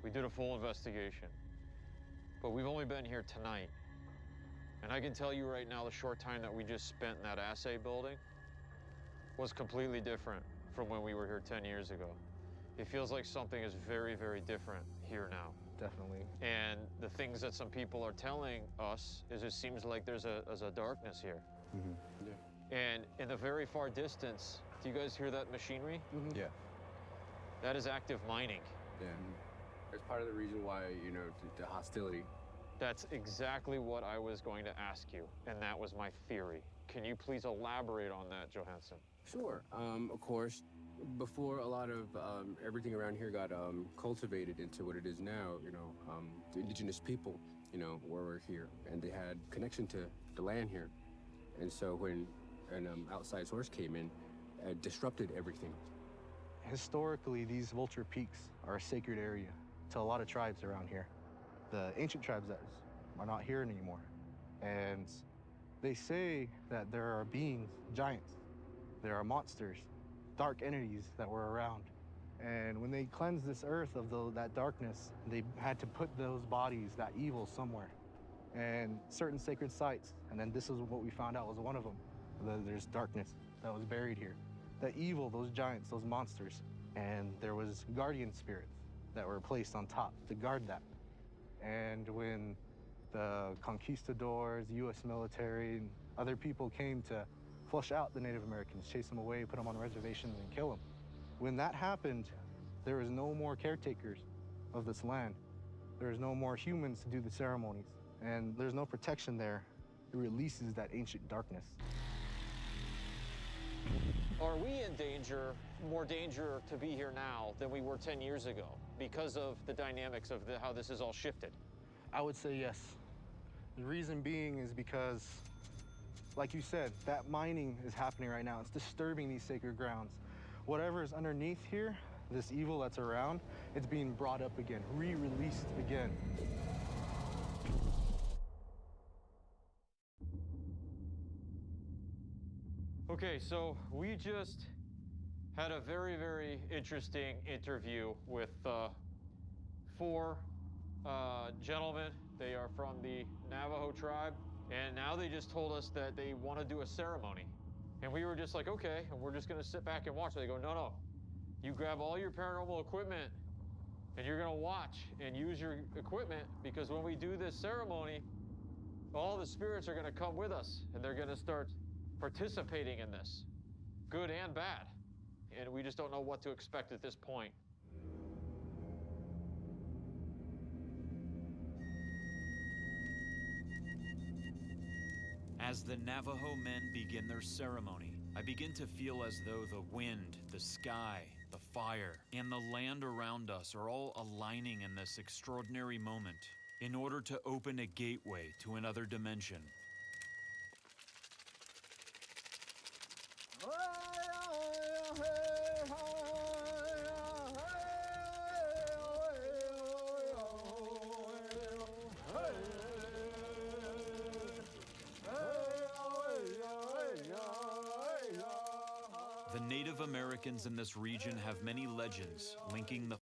we did a full investigation. But we've only been here tonight. And I can tell you right now, the short time that we just spent in that assay building was completely different from when we were here 10 years ago. It feels like something is very, very different here now. Definitely. And the things that some people are telling us is it seems like there's a darkness here. Mm-hmm. Yeah. And in the very far distance, do you guys hear that machinery? Mm-hmm. Yeah. That is active mining. Yeah. That's part of the reason why, the hostility. That's exactly what I was going to ask you, and that was my theory. Can you please elaborate on that, Johansson? Sure. Of course, before a lot of everything around here got cultivated into what it is now, the indigenous people, were here, and they had connection to the land here. And so when an outside source came in, it disrupted everything. Historically, these Vulture Peaks are a sacred area to a lot of tribes around here. The ancient tribes that are not here anymore. And they say that there are beings, giants, there are monsters, dark entities that were around. And when they cleansed this earth of that darkness, they had to put those bodies, that evil, somewhere. And certain sacred sites, and then this is what we found out was one of them. There's darkness that was buried here. The evil, those giants, those monsters. And there was guardian spirits that were placed on top to guard that. And when the conquistadors, U.S. military, and other people came to flush out the Native Americans, chase them away, put them on reservations, and kill them. When that happened, there was no more caretakers of this land. There was no more humans to do the ceremonies. And there's no protection there. It releases that ancient darkness. Are we in danger, more danger to be here now than we were 10 years ago because of the dynamics of how this is all shifted? I would say yes. The reason being is because, like you said, that mining is happening right now. It's disturbing these sacred grounds. Whatever is underneath here, this evil that's around, it's being brought up again, re-released again. Okay, so we just had a very, very interesting interview with four gentlemen. They are from the Navajo tribe, and now they just told us that they want to do a ceremony. And we were just like, okay, and we're just going to sit back and watch. They go, no, no. You grab all your paranormal equipment, and you're going to watch and use your equipment, because when we do this ceremony, all the spirits are going to come with us, and they're going to start participating in this, good and bad. And we just don't know what to expect at this point. As the Navajo men begin their ceremony, I begin to feel as though the wind, the sky, the fire, and the land around us are all aligning in this extraordinary moment in order to open a gateway to another dimension. The Native Americans in this region have many legends linking the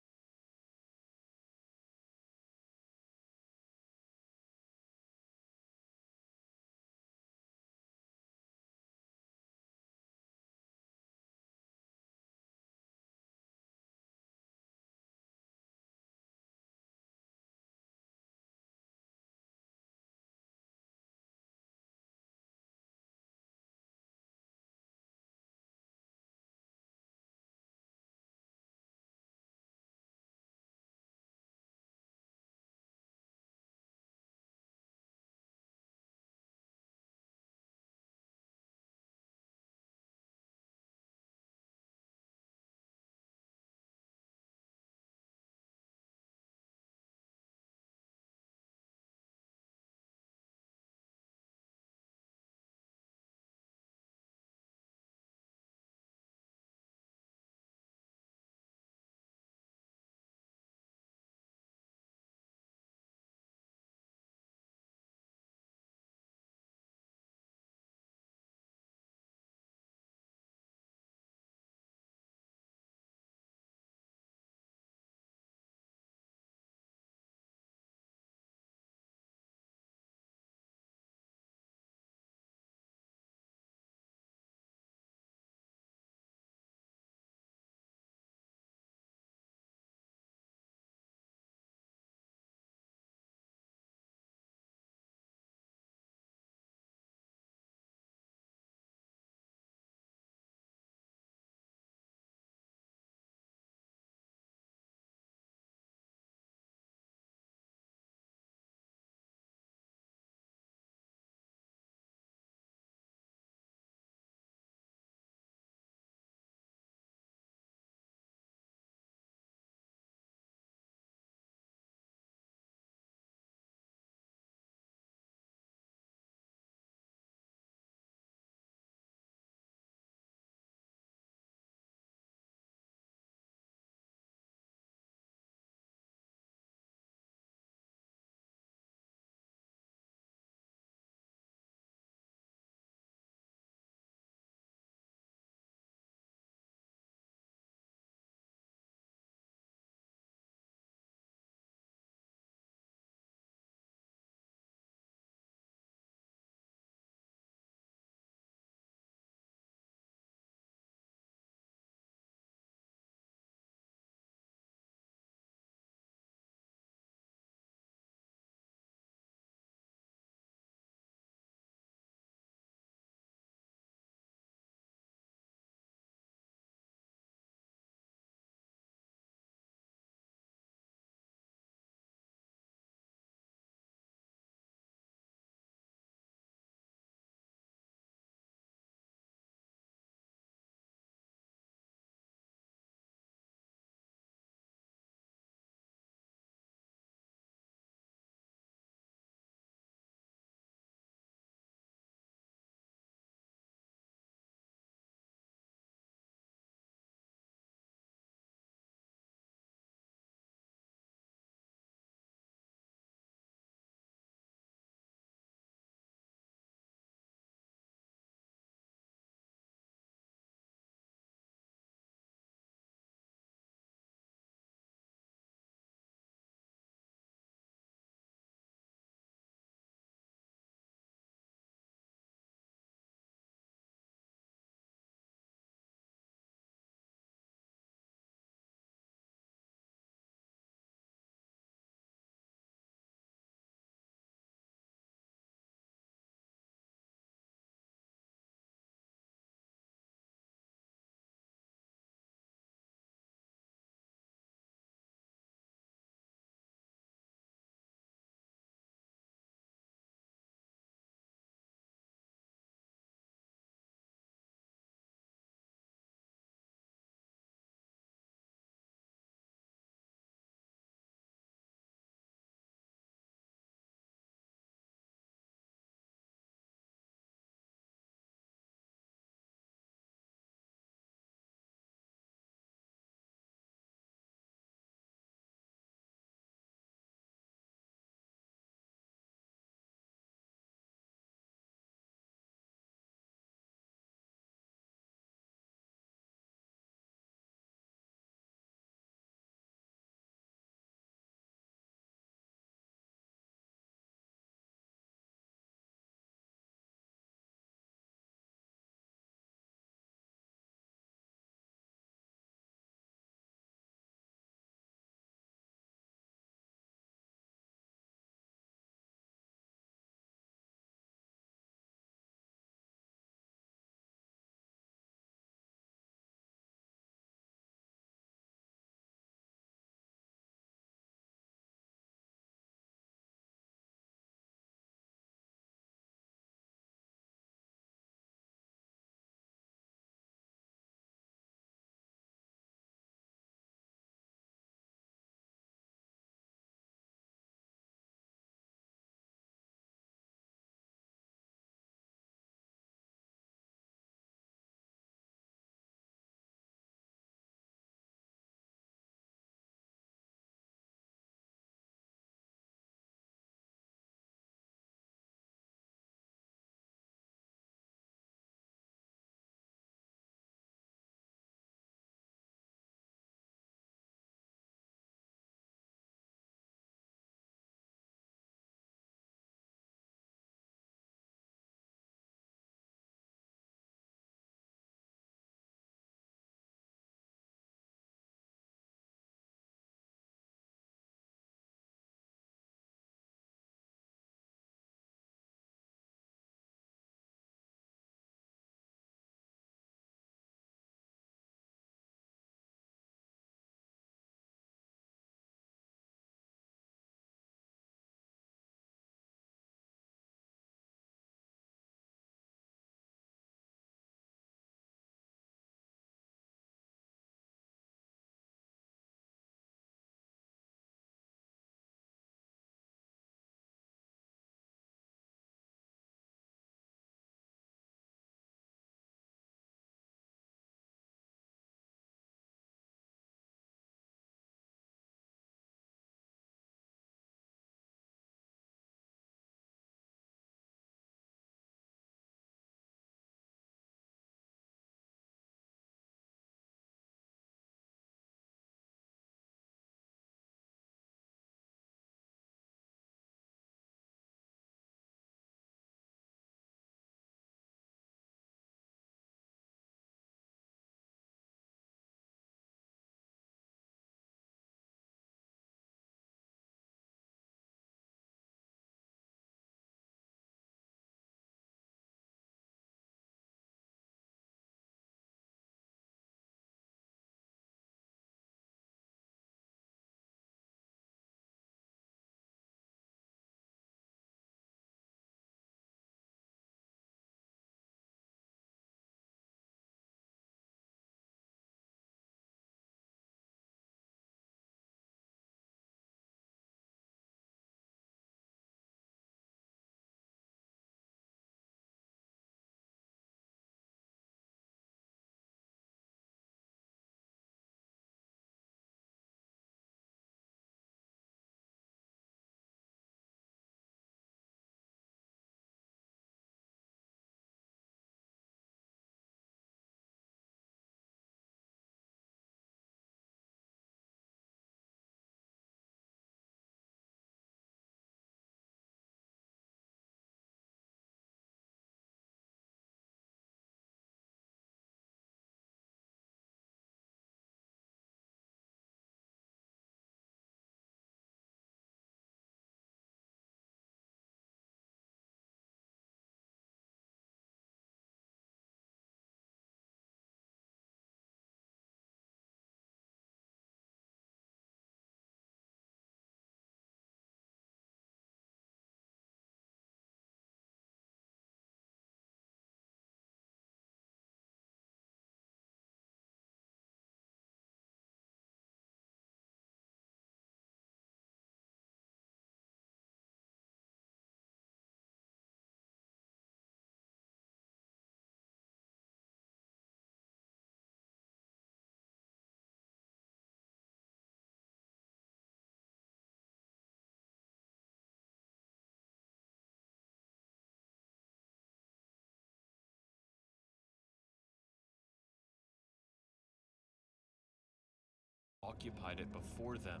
occupied it before them.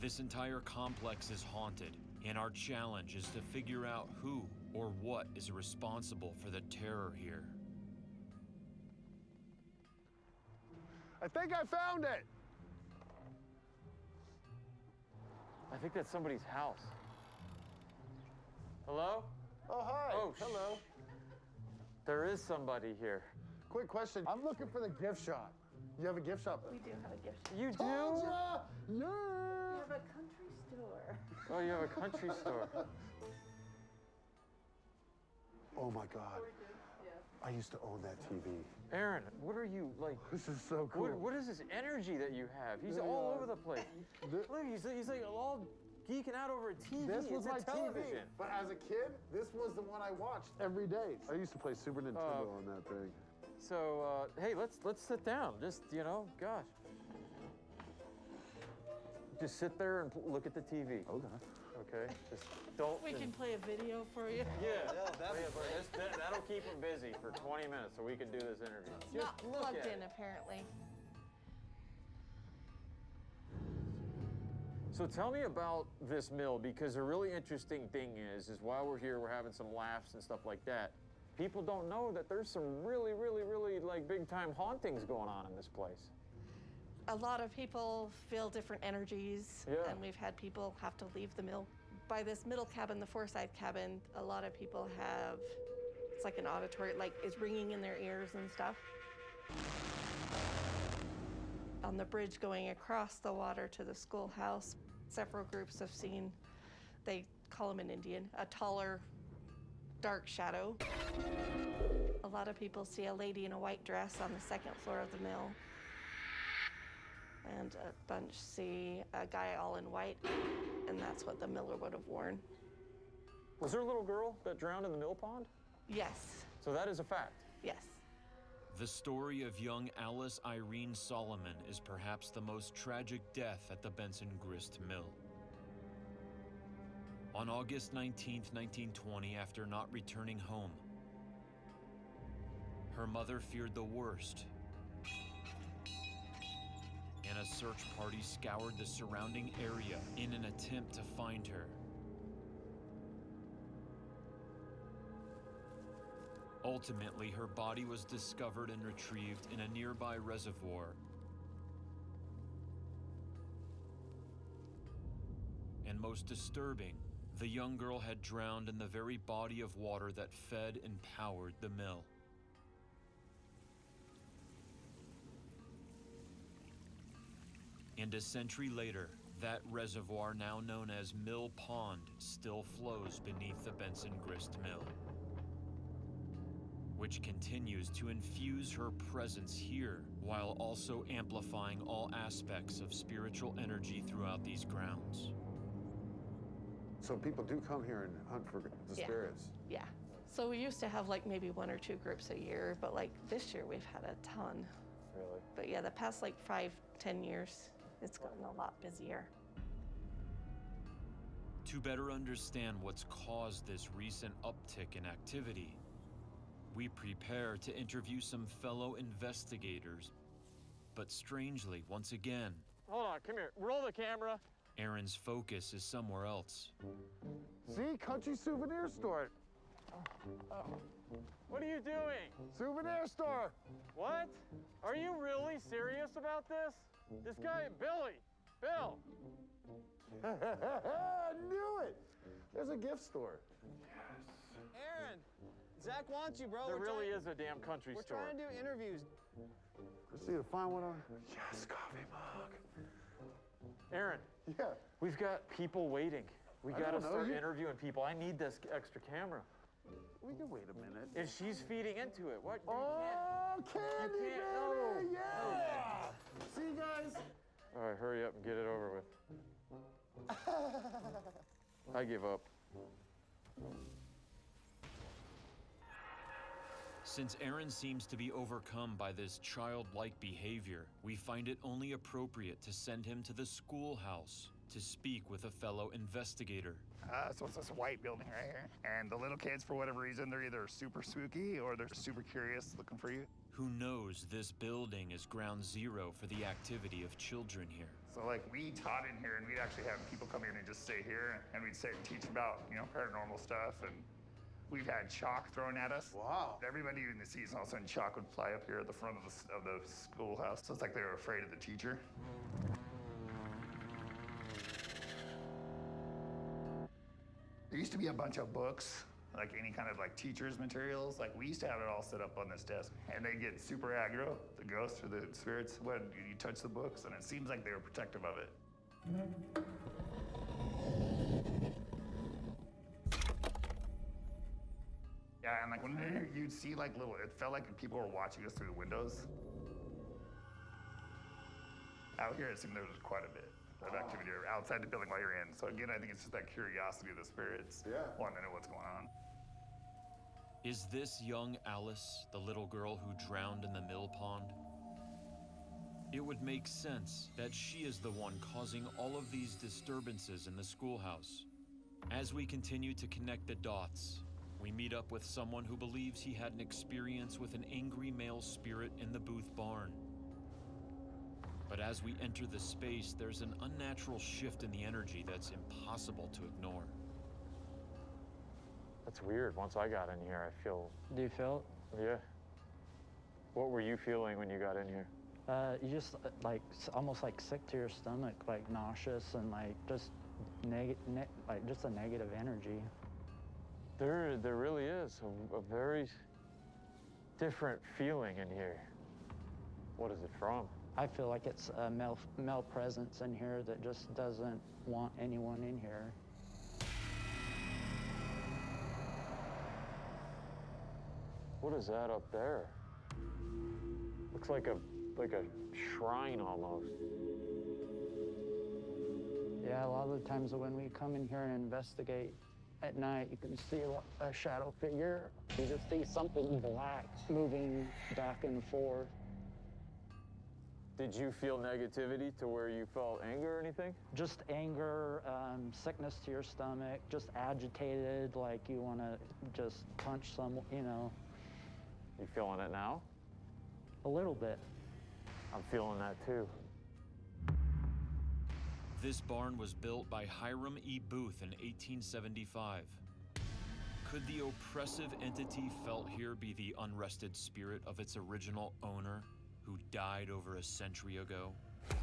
This entire complex is haunted, and our challenge is to figure out who or what is responsible for the terror here. I think I found it. I think that's somebody's house. Hello? Oh, hi. Oh, hello. There is somebody here. Quick question. I'm looking for the gift shop. You have a gift shop? We do have a gift shop. You Told do? ya! We Yeah! have a country store. Oh, you have a country store. Oh my God. I used to own that TV. Aaron, what are you, like... This is so cool. What is this energy that you have? He's Yeah, all yeah. over the place. Look, he's like all geeking out over a TV. This was it's my a television. TV. But as a kid, this was the one I watched every day. I used to play Super Nintendo on that thing. So, hey, let's sit down. Just, you know, gosh. Just sit there and look at the TV. Okay. Okay? Just don't... We can play a video for you. Yeah, that'll keep him busy for 20 minutes so we can do this interview. It's Just not look plugged at in, it. apparently. So tell me about this mill, because a really interesting thing is while we're here, we're having some laughs and stuff like that. People don't know that there's some really, really, really like big time hauntings going on in this place. A lot of people feel different energies, Yeah. and we've had people have to leave the mill. By this middle cabin, the Forsyth cabin, a lot of people have, it's like an auditory, like it's ringing in their ears and stuff. On the bridge going across the water to the schoolhouse, several groups have seen, they call him an Indian, a taller, dark shadow. A lot of people see a lady in a white dress on the second floor of the mill. And a bunch see a guy all in white, and that's what the miller would have worn. Was there a little girl that drowned in the mill pond? Yes. So that is a fact. Yes. The story of young Alice Irene Solomon is perhaps the most tragic death at the Benson Grist Mill. On August 19, 1920, after not returning home, her mother feared the worst, and a search party scoured the surrounding area in an attempt to find her. Ultimately, her body was discovered and retrieved in a nearby reservoir. And most disturbing, the young girl had drowned in the very body of water that fed and powered the mill. And a century later, that reservoir, now known as Mill Pond, still flows beneath the Benson Grist Mill, which continues to infuse her presence here while also amplifying all aspects of spiritual energy throughout these grounds. So people do come here and hunt for the Yeah. spirits. Yeah. So we used to have like maybe 1 or 2 groups a year, but like this year we've had a ton. Really? But yeah, the past like 5-10 years, it's gotten a lot busier. To better understand what's caused this recent uptick in activity, we prepare to interview some fellow investigators. But strangely, once again, Hold on, come here. Roll the camera. Aaron's focus is somewhere else. See, country souvenir store. Oh. What are you doing? Souvenir store. What? Are you really serious about this? This guy, Billy. Bill. I knew it. There's a gift store. Aaron, Zach wants you, bro. There really is a damn country store. We're trying to do interviews. Let's see to find one on. Yes, coffee mug. Aaron. Yeah. We've got people waiting. We I gotta don't know, start you- interviewing people. I need this extra camera. We can wait a minute. If she's feeding into it, what? Oh, candy, you can't, baby! no. Yeah! See, guys? All right, hurry up and get it over with. I give up. Since Aaron seems to be overcome by this childlike behavior, we find it only appropriate to send him to the schoolhouse to speak with a fellow investigator. So it's this white building right here. And the little kids, for whatever reason, they're either super spooky or they're super curious looking for you. Who knows this building is ground zero for the activity of children here. So like we taught in here and we'd actually have people come in and just stay here and we'd sit and teach about, paranormal stuff. And we've had chalk thrown at us. Wow. Everybody in the season, all of a sudden chalk would fly up here at the front of the schoolhouse. So it's like they were afraid of the teacher. There used to be a bunch of books, like any kind of like teacher's materials. Like we used to have it all set up on this desk and they get super aggro, the ghosts or the spirits, when you touch the books, and it seems like they were protective of it. Yeah, and like when you'd see like it felt like people were watching us through the windows. Out here, it seemed there was quite a bit of activity outside the building while you're in. So again, I think it's just that curiosity of the spirits wanting to know what's going on. Is this young Alice the little girl who drowned in the mill pond? It would make sense that she is the one causing all of these disturbances in the schoolhouse. As we continue to connect the dots, we meet up with someone who believes he had an experience with an angry male spirit in the Booth barn. But as we enter the space, there's an unnatural shift in the energy that's impossible to ignore. That's weird. Once I got in here, I feel... Do you feel it? Yeah. What were you feeling when you got in here? You just almost like sick to your stomach, like nauseous and like just just a negative energy. There really is a very different feeling in here. What is it from? I feel like it's a male presence in here that just doesn't want anyone in here. What is that up there? Looks like a shrine almost. Yeah, a lot of the times when we come in here and investigate at night, you can see a shadow figure. You just see something black moving back and forth. Did you feel negativity to where you felt anger or anything? Just anger, sickness to your stomach, just agitated, like you want to just punch someone, You feeling it now? A little bit. I'm feeling that too. This barn was built by Hiram E. Booth in 1875. Could the oppressive entity felt here be the unrested spirit of its original owner, who died over a century ago? Is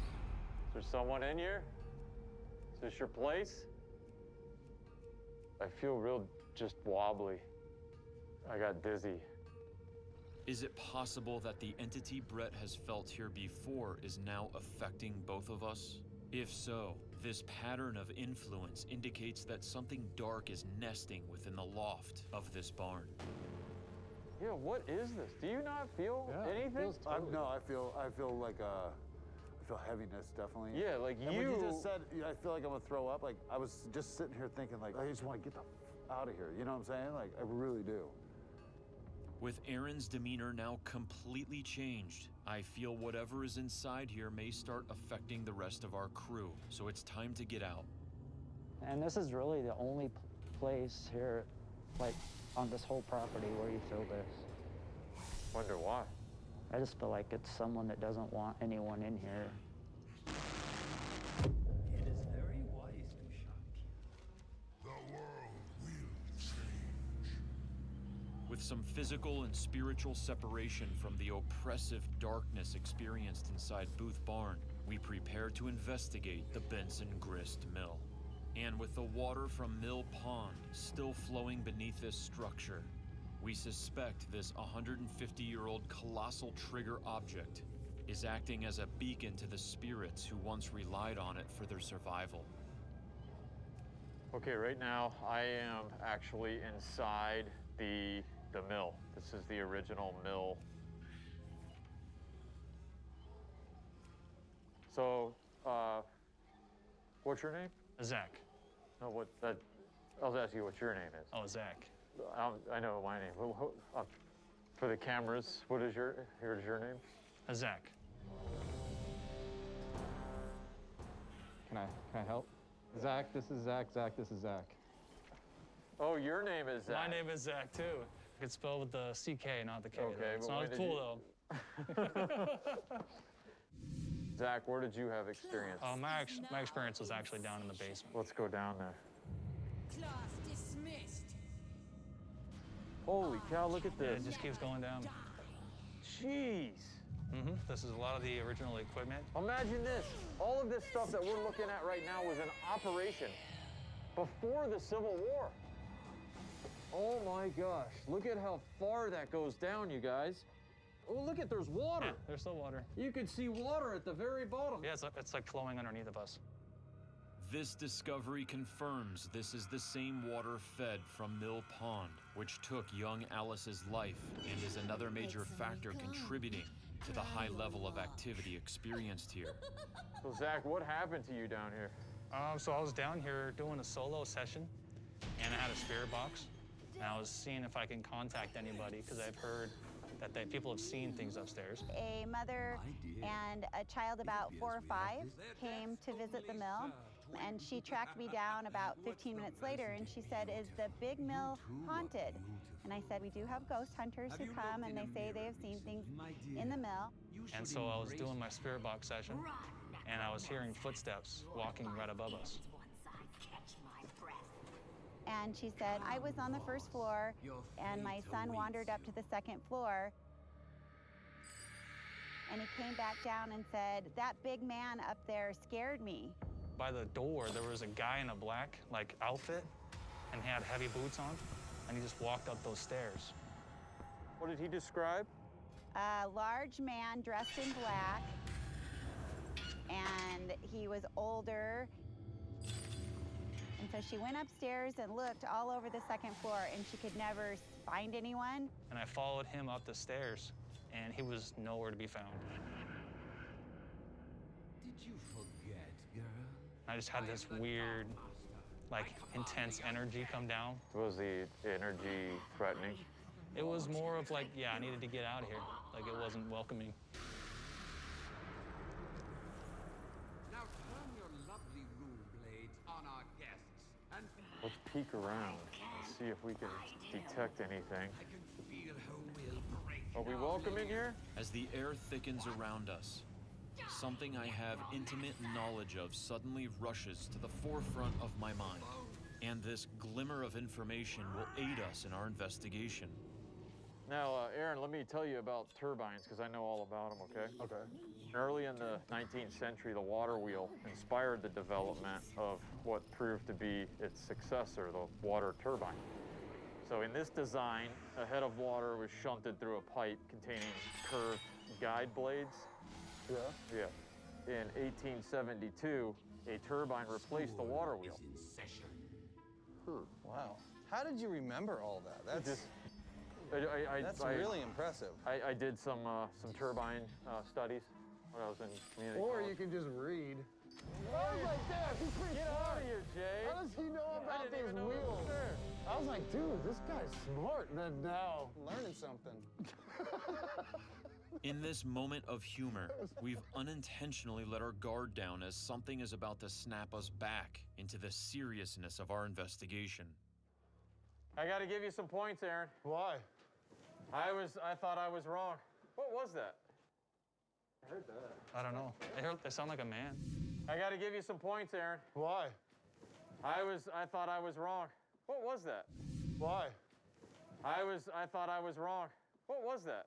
there someone in here? Is this your place? I feel real just wobbly. I got dizzy. Is it possible that the entity Brett has felt here before is now affecting both of us? If so, this pattern of influence indicates that something dark is nesting within the loft of this barn. Yeah, what is this? Do you not feel anything? I feel like I feel heaviness, definitely. Yeah, like and when you just said, I feel like I'm gonna throw up. Like I was just sitting here thinking, like I just want to get the out of here. You know what I'm saying? Like I really do. With Aaron's demeanor now completely changed, I feel whatever is inside here may start affecting the rest of our crew, so it's time to get out. And this is really the only place here, like on this whole property, where you feel this. Wonder why? I just feel like it's someone that doesn't want anyone in here. It is very wise to Sharkie. The world will change. With some physical and spiritual separation from the oppressive darkness experienced inside Booth Barn, we prepare to investigate the Benson Grist Mill. And with the water from Mill Pond still flowing beneath this structure, we suspect this 150-year-old colossal trigger object is acting as a beacon to the spirits who once relied on it for their survival. Okay, right now I am actually inside the mill. This is the original mill. So, what's your name? Zach. No, I was asking you what your name is. Oh, Zach. I know my name. For the cameras, here's your name? Zach. Can I help? Zach, this is Zach. Zach, this is Zach. Oh, your name is Zach. My name is Zach, too. It's spelled with the CK, not the K. Okay, It's but not when as did cool, though. Zach, where did you have experience? My experience was actually down in the basement. Let's go down there. Class dismissed. Holy cow, look at Yeah, this. it just keeps going down. Jeez. This is a lot of the original equipment. Imagine this. All of this stuff that we're looking at right now was in operation before the Civil War. Oh my gosh. Look at how far that goes down, you guys. Oh, look at, there's water. Yeah, there's still water. You can see water at the very bottom. Yeah, it's like flowing underneath of us. This discovery confirms this is the same water fed from Mill Pond, which took young Alice's life and is another major factor contributing to the high level of activity experienced here. So Zach, what happened to you down here? So I was down here doing a solo session, and I had a spirit box, and I was seeing if I can contact anybody, because I've heard that people have seen things upstairs. A mother and a child about 4 or 5 came to visit the mill, and she tracked me down about 15 minutes later, and she said, "Is the big mill haunted?" And I said, "We do have ghost hunters who come, and they say they have seen things in the mill." And so I was doing my spirit box session, and I was hearing footsteps walking right above us. And she said, "I was on the first floor, and my son wandered up to the second floor, and he came back down and said, 'That big man up there scared me.'" By the door, there was a guy in a black, outfit, and he had heavy boots on, and he just walked up those stairs. What did he describe? A large man dressed in black, and he was older. And so she went upstairs and looked all over the second floor, and she could never find anyone. And I followed him up the stairs, and he was nowhere to be found. Did you forget, girl? I just had this weird, intense energy come down. Was the energy threatening? It was more of I needed to get out of here. It wasn't welcoming. Now turn your lovely rune blades on our guests and Let's peek around and see if we can detect anything. feel her will break. Are we welcome in here? As the air thickens around us, something I have intimate knowledge of suddenly rushes to the forefront of my mind. And this glimmer of information will aid us in our investigation. Now, Aaron, let me tell you about turbines, because I know all about them, okay? Okay. Early in the 19th century, the water wheel inspired the development of what proved to be its successor, the water turbine. So in this design, a head of water was shunted through a pipe containing curved guide blades. Yeah? Yeah. In 1872, a turbine replaced the water wheel. Wow. How did you remember all that? That's That's really impressive. I did some turbine studies when I was in community Or college. you can just read. Oh my God, get out of here, Jay. How does he know about didn't these even know it was wheels? there. I was like, dude, this guy's smart. And then now, Learning something. In this moment of humor, we've unintentionally let our guard down as something is about to snap us back into the seriousness of our investigation. I got to give you some points, Aaron. Why? I thought I was wrong. What was that? I heard that. I don't know. They sound like a man. I got to give you some points, Aaron. Why? I thought I was wrong. What was that? Why? I thought I was wrong. What was that?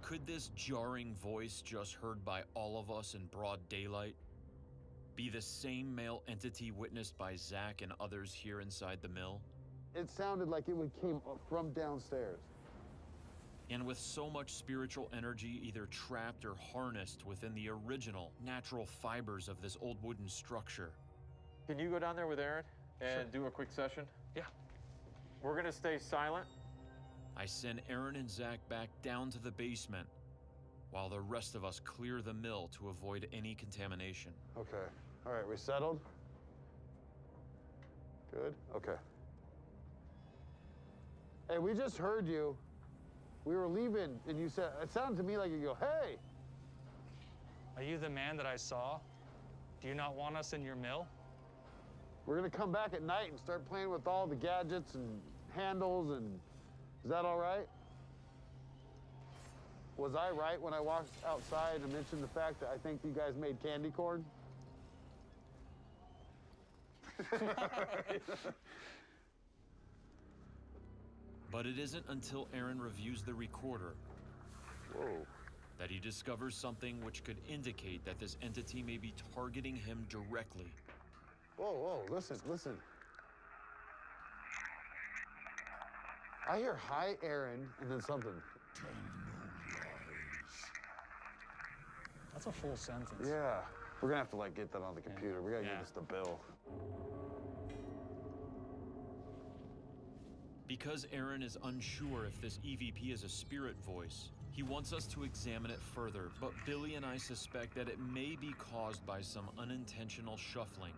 Could this jarring voice just heard by all of us in broad daylight be the same male entity witnessed by Zach and others here inside the mill? It sounded like it came from downstairs. And with so much spiritual energy either trapped or harnessed within the original natural fibers of this old wooden structure. Can you go down there with Aaron and do a quick session? Yeah. We're going to stay silent. I send Aaron and Zach back down to the basement while the rest of us clear the mill to avoid any contamination. Okay. All right, we settled? Good? Okay. Hey, we just heard you. We were leaving, and you said, it sounded to me like you go, hey! Are you the man that I saw? Do you not want us in your mill? We're gonna come back at night and start playing with all the gadgets and handles, and is that all right? Was I right when I walked outside and mentioned the fact that I think you guys made candy corn? But it isn't until Aaron reviews the recorder that he discovers something which could indicate that this entity may be targeting him directly. Whoa, listen. I hear hi, Aaron, and then something. That's a full sentence. Yeah. We're gonna have to like get that on the computer. We gotta give this to Bill. Because Aaron is unsure if this EVP is a spirit voice, he wants us to examine it further, but Billy and I suspect that it may be caused by some unintentional shuffling.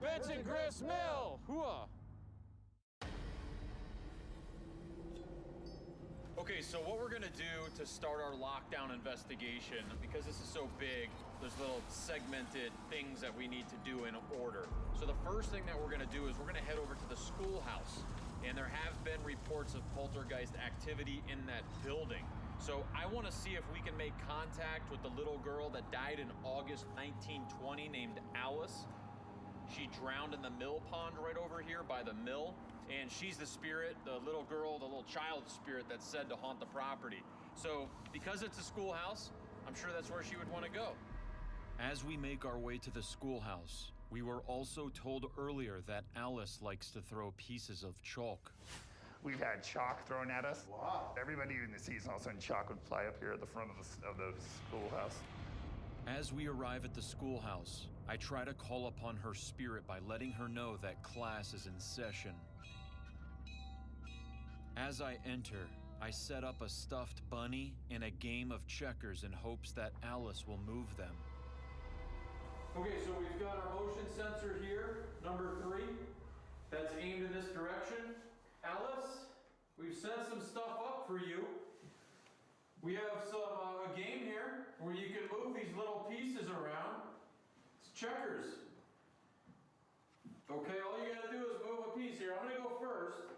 Benson Grist Mill! Hooah! Okay, so what we're gonna do to start our lockdown investigation, because this is so big, there's little segmented things that we need to do in order. So the first thing that we're gonna do is we're gonna head over to the schoolhouse. And there have been reports of poltergeist activity in that building. So I wanna see if we can make contact with the little girl that died in August 1920 named Alice. She drowned in the mill pond right over here by the mill. And she's the spirit, the little girl, the little child spirit that's said to haunt the property. So because it's a schoolhouse, I'm sure that's where she would want to go. As we make our way to the schoolhouse, we were also told earlier that Alice likes to throw pieces of chalk. We've had chalk thrown at us. Wow. Everybody in the season, all of a sudden chalk would fly up here at the front of the schoolhouse. As we arrive at the schoolhouse, I try to call upon her spirit by letting her know that class is in session. As I enter, I set up a stuffed bunny and a game of checkers in hopes that Alice will move them. Okay, so we've got our motion sensor here, number 3. That's aimed in this direction. Alice, we've set some stuff up for you. We have a game here where you can move these little pieces around. It's checkers. Okay, all you gotta do is move a piece here. I'm gonna go first.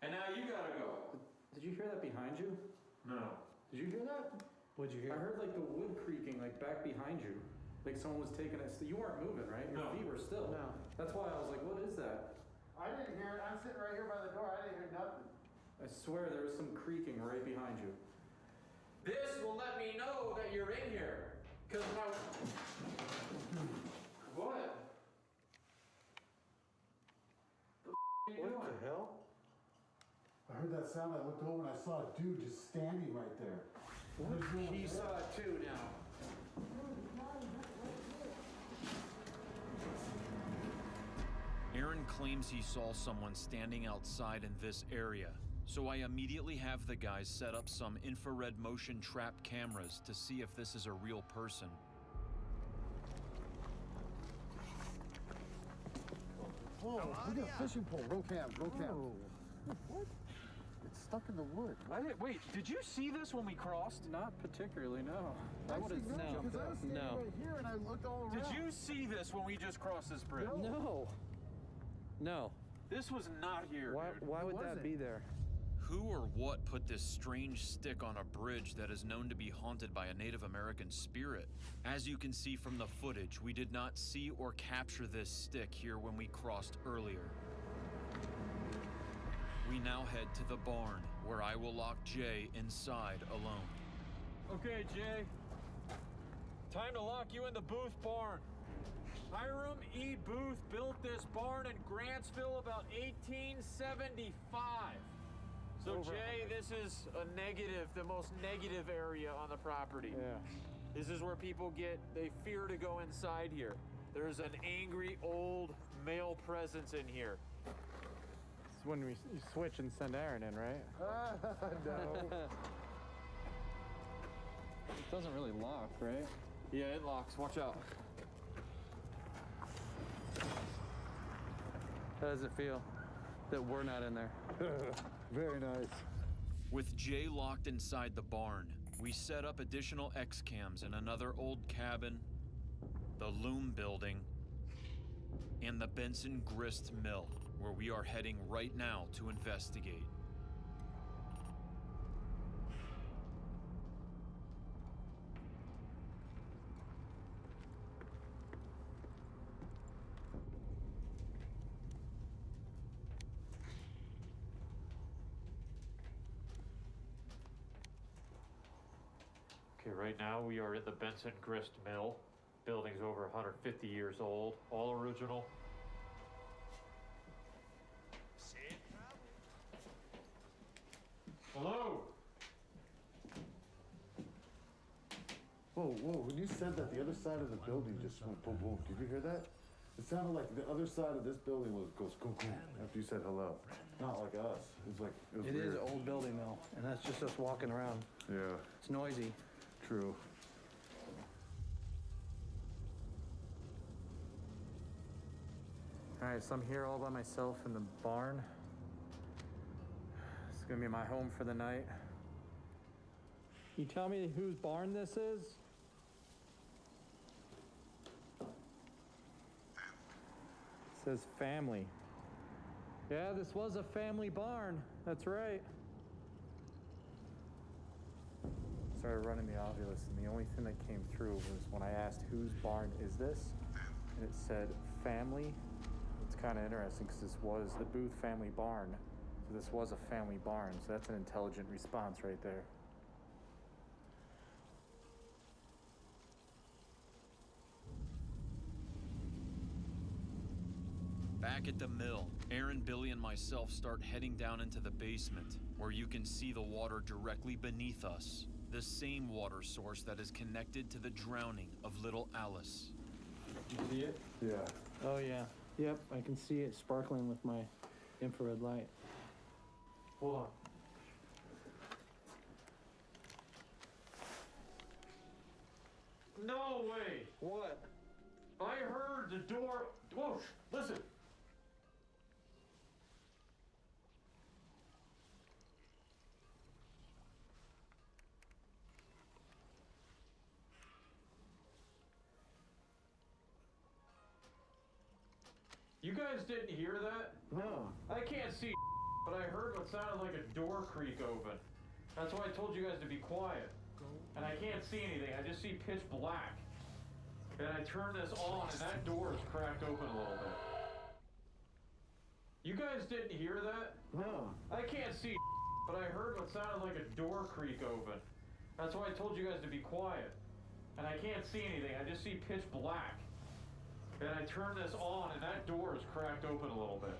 And now you gotta go. Did you hear that behind you? No. Did you hear that? What'd you hear? I heard like the wood creaking like back behind you. Like someone was taking it. You weren't moving, right? Your feet were still. No. That's why I was like, what is that? I didn't hear it. I'm sitting right here by the door. I didn't hear nothing. I swear there was some creaking right behind you. This will let me know that you're in here. Because now. What? What the hell? I heard that sound. I looked over and I saw a dude just standing right there. He saw it too now. Aaron claims he saw someone standing outside in this area, so I immediately have the guys set up some infrared motion trap cameras to see if this is a real person. Whoa, look at a fishing pole. Roll cam, roll cam. What? It's stuck in the wood. Wait, did you see this when we crossed? Not particularly, no. I would have jumped up. No. Right here and I looked all around. Did you see this when we just crossed this bridge? No. No. This was not here, dude. Why would that be there? Who or what put this strange stick on a bridge that is known to be haunted by a Native American spirit? As you can see from the footage, we did not see or capture this stick here when we crossed earlier. We now head to the barn, where I will lock Jay inside alone. Okay, Jay. Time to lock you in the Booth barn. Hiram E. Booth built this barn in Grantsville about 1875. So Jay, this is the most negative area on the property. Yeah. This is where people they fear to go inside here. There's an angry old male presence in here. It's when you switch and send Aaron in, right? No. It doesn't really lock, right? Yeah, it locks. Watch out. How does it feel that we're not in there? Very nice. With Jay locked inside the barn, we set up additional X-cams in another old cabin, the loom building, and the Benson Grist Mill, where we are heading right now to investigate. Okay, right now we are at the Benson Grist Mill. Building's over 150 years old, all original. Hello? Whoa, when you said that, the other side of the building just went boom, boom. Did you hear that? It sounded like the other side of this building goes boom, boom after you said hello. Not like us. It was It weird. is an old building though, and that's just us walking around. Yeah. It's noisy. True. All right, so I'm here all by myself in the barn. It's gonna be my home for the night. Can you tell me whose barn this is? It says family. Yeah, this was a family barn. That's right. Started running the Ovilus, and the only thing that came through was when I asked whose barn is this, and it said family. It's kind of interesting because this was the Booth family barn. So this was a family barn, so that's an intelligent response right there. Back at the mill, Aaron, Billy, and myself start heading down into the basement, where you can see the water directly beneath us. The same water source that is connected to the drowning of little Alice. You see it? Yeah. Oh yeah. Yep, I can see it sparkling with my infrared light. Hold on. No way! What? I heard the door. Whoa, listen. You guys didn't hear that? No. I can't see, but I heard what sounded like a door creak open. That's why I told you guys to be quiet. And I can't see anything. I just see pitch black. And I turn this on, and that door is cracked open a little bit. You guys didn't hear that? No. I can't see, but I heard what sounded like a door creak open. That's why I told you guys to be quiet. and I can't see anything. I just see pitch black. And I turn this on, and that door is cracked open a little bit.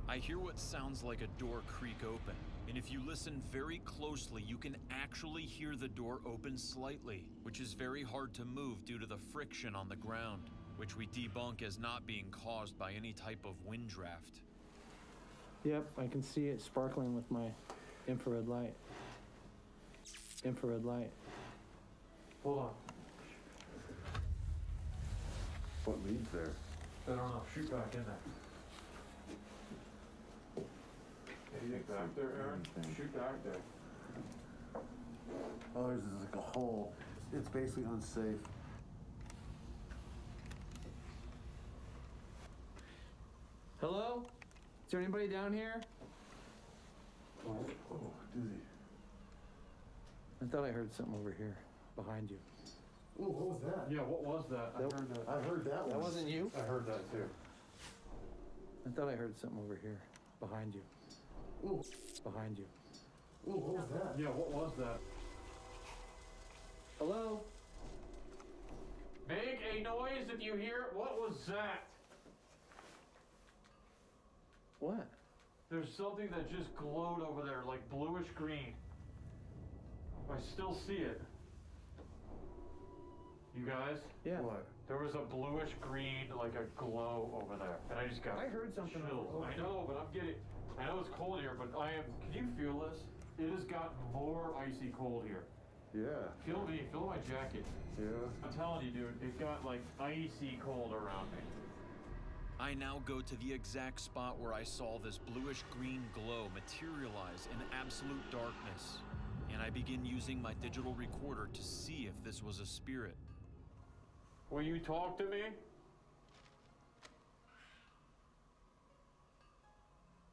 I hear what sounds like a door creak open, and if you listen very closely, you can actually hear the door open slightly, which is very hard to move due to the friction on the ground, which we debunk as not being caused by any type of wind draft. Yep, I can see it sparkling with my infrared light. Infrared light. Hold on. What leads there? I don't know. Shoot back in there. Anything back there, Aaron? Shoot back there. Oh, there's like a hole. It's basically unsafe. Hello? Is there anybody down here? Oh, dizzy. I thought I heard something over here, behind you. Oh, what was that? Yeah, what was that? I heard that. I heard that one. That wasn't you? I heard that too. I thought I heard something over here, behind you. Ooh. Behind you. Oh, what was that? Yeah, what was that? Hello? Make a noise if you hear it. What was that? What? There's something that just glowed over there, like bluish green. I still see it. You guys? Yeah. What? There was a bluish green, like a glow over there. And I just got I heard something chills. over I know, but I know it's cold here, but can you feel this? It has gotten more icy cold here. Yeah. Feel me, feel my jacket. Yeah. I'm telling you, dude, it got like icy cold around me. I now go to the exact spot where I saw this bluish green glow materialize in absolute darkness, and I begin using my digital recorder to see if this was a spirit. Will you talk to me?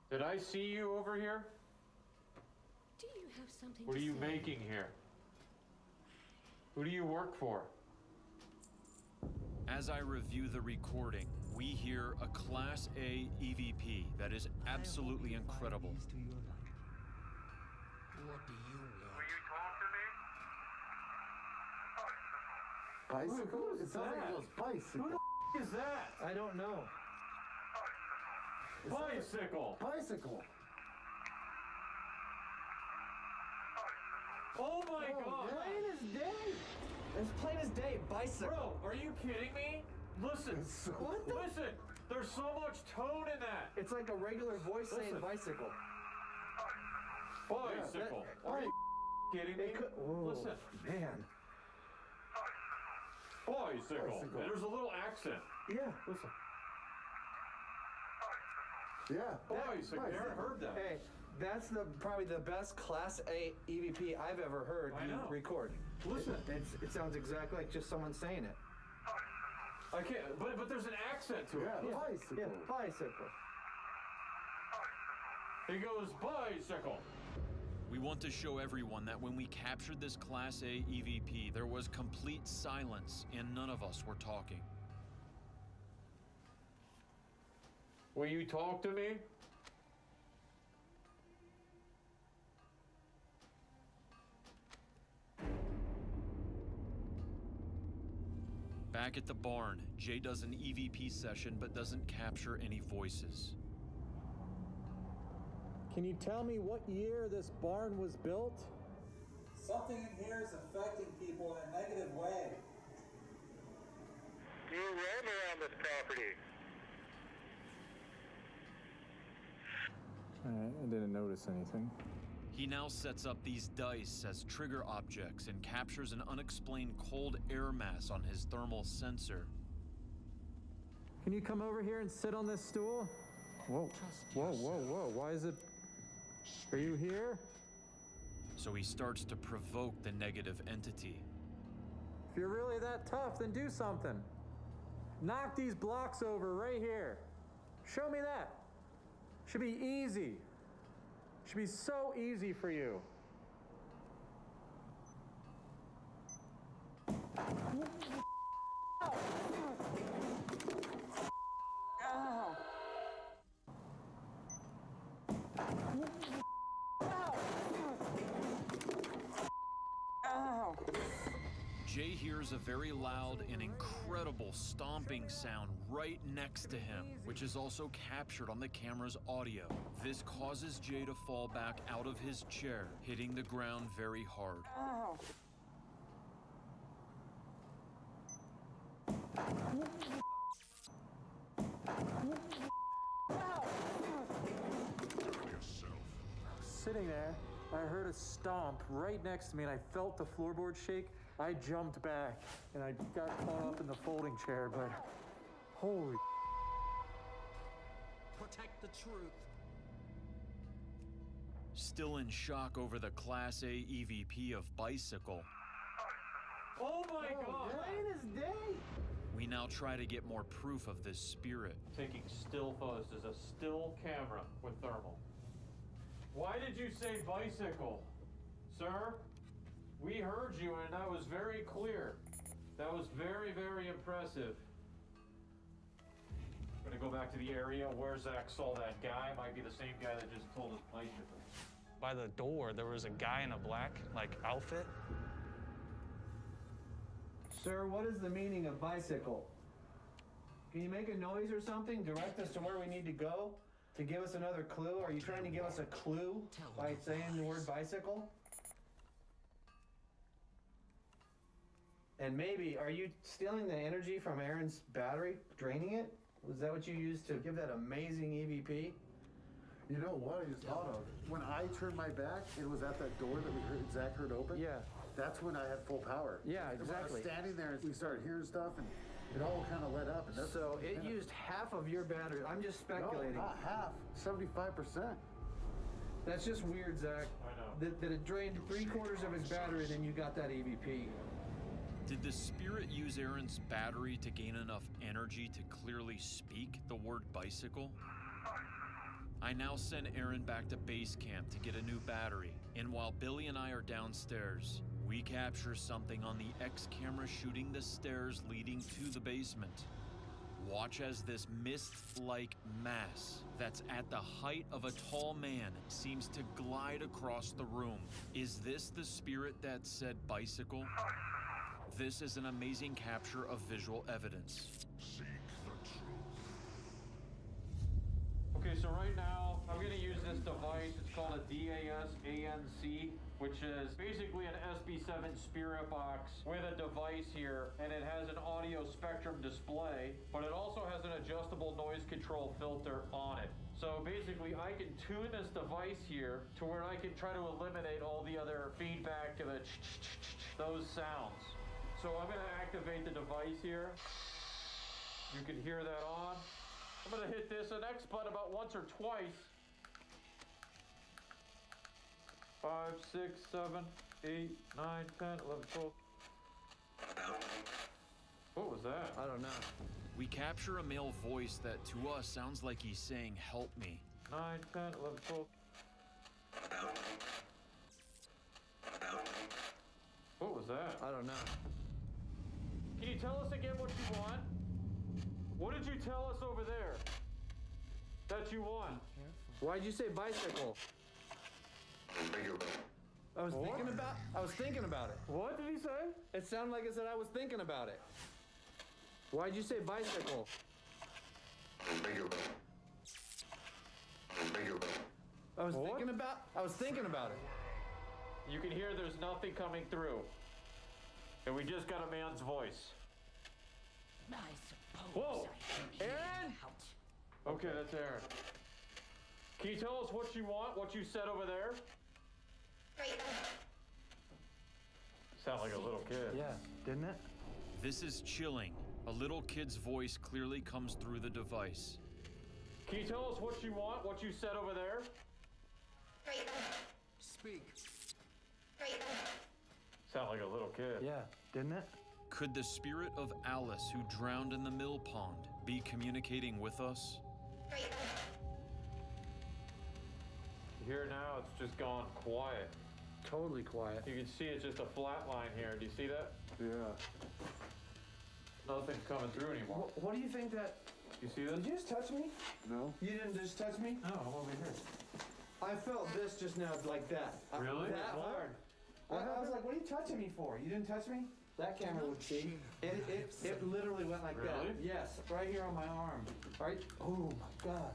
Did I see you over here? Do you have something What to are you say? making here? Who do you work for? As I review the recording, we hear a Class A EVP that is absolutely incredible. What do you want? Will you talk to me? Bicycle? Who is It sounds like that? it goes bicycle. Who the is that? I don't know. Bicycle! Bicycle! Oh my god! yeah. Plain as day. It's plain as day. Bicycle. Bro, are you kidding me? Listen, What the? listen, there's so much tone in that. It's like a regular voice saying Listen. bicycle. Bicycle. Are you kidding me? Listen, Man. bicycle. Bicycle. And there's a little accent. Yeah. Listen, Yeah. bicycle. You ever heard that? Hey, that's probably the best Class A EVP I've ever heard I you know. record. Listen. It sounds exactly like just someone saying it. I can't, but there's an accent to it. Yeah, bicycle. Yeah, bicycle. He goes, bicycle. We want to show everyone that when we captured this Class A EVP, there was complete silence and none of us were talking. Will you talk to me? Back at the barn, Jay does an EVP session but doesn't capture any voices. Can you tell me what year this barn was built? Something in here is affecting people in a negative way. Do you roam around this property? I didn't notice anything. He now sets up these dice as trigger objects and captures an unexplained cold air mass on his thermal sensor. Can you come over here and sit on this stool? Whoa, whoa, whoa, whoa. Why is it? Are you here? So he starts to provoke the negative entity. If you're really that tough, then do something. Knock these blocks over right here. Show me that. Should be easy. Should be so easy for you. Jay hears a very loud and incredible stomping sound right next to him, which is also captured on the camera's audio. This causes Jay to fall back out of his chair, hitting the ground very hard. Ow. Sitting there, I heard a stomp right next to me, and I felt the floorboard shake. I jumped back, and I got caught up in the folding chair, but holy. Protect the truth. Still in shock over the Class A EVP of Bicycle, Oh my God! Plain as day. we now try to get more proof of this spirit. Taking still photos. There's a still camera with thermal. Why did you say bicycle? Sir, we heard you and that was very clear. That was very, very impressive. I'm gonna go back to the area where Zach saw that guy. Might be the same guy that just told us bicycle. By the door, there was a guy in a black, outfit. Sir, what is the meaning of bicycle? Can you make a noise or something? Direct us to where we need to go? To give us another clue? Are you trying to give us a clue by saying the word bicycle? And maybe, are you stealing the energy from Aaron's battery, draining it? Was that what you used to give that amazing EVP? You know what I just thought of? When I turned my back, it was at that door that we heard Zach heard open. Yeah. That's when I had full power. Yeah, And when I exactly. was standing there, we started hearing stuff, and it all kind of lit up. And that's So it used half of your battery. I'm just speculating. No, not half. 75%. That's just weird, Zach. I know. That it drained 3/4 of his battery, then you got that EVP. Did the spirit use Aaron's battery to gain enough energy to clearly speak the word bicycle? I now send Aaron back to base camp to get a new battery, and while Billy and I are downstairs, we capture something on the X camera shooting the stairs leading to the basement. Watch as this mist-like mass that's at the height of a tall man seems to glide across the room. Is this the spirit that said bicycle? This is an amazing capture of visual evidence. Okay, so right now, I'm gonna use this device. It's called a DAS-ANC, which is basically an SB7 spirit box with a device here, and it has an audio spectrum display, but it also has an adjustable noise control filter on it. So basically, I can tune this device here to where I can try to eliminate all the other feedback of those sounds. So I'm gonna activate the device here. You can hear that on. I'm gonna hit this X button about once or twice. 5, 6, 7, 8, 9, 10, 11, 12. What was that? I don't know. We capture a male voice that to us sounds like he's saying, "Help me." 9, 10, 11, 12. What was that? I don't know. Can you tell us again what you want? What did you tell us over there that you want? Why'd you say bicycle? I was thinking about it. What did he say? It sounded like it said I was thinking about it. Why'd you say bicycle? I was thinking about it. You can hear there's nothing coming through. And we just got a man's voice. I suppose Whoa! I can hear Aaron? out. Okay, that's Aaron. Can you tell us what you want, what you said over there? Sound like a little kid. Yeah, didn't it? This is chilling. A little kid's voice clearly comes through the device. Can you tell us what you want, what you said over there? Speak. Sound like a little kid. Yeah, didn't it? Could the spirit of Alice, who drowned in the mill pond, be communicating with us? Here now, it's just gone quiet. Totally quiet. You can see it's just a flat line here. Do you see that? Yeah. Nothing's coming through anymore. What do you think that... You see this? Did you just touch me? No. You didn't just touch me? No, I'm over here. I felt this just now like that. Really? That hard. I was like, what are you touching me for? You didn't touch me? That camera would see. It literally went like that. Yes, right here on my arm. Right? Oh my God.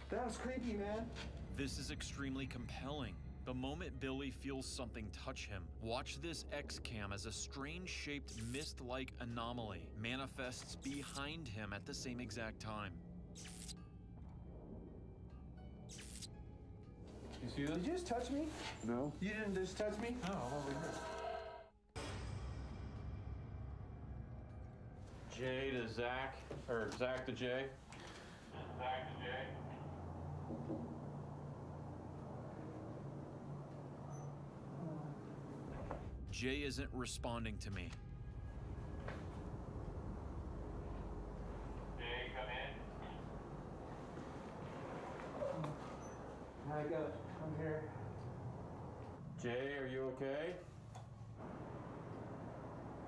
That was creepy, man. This is extremely compelling. The moment Billy feels something touch him, watch this X-cam as a strange-shaped mist-like anomaly manifests behind him at the same exact time. You see that? Did you just touch me? No. You didn't just touch me? No, I'm over here. Jay to Zach, or Zach to Jay. Zach to Jay. Jay isn't responding to me. Jay, come in. I got. I'm here. Jay, are you okay?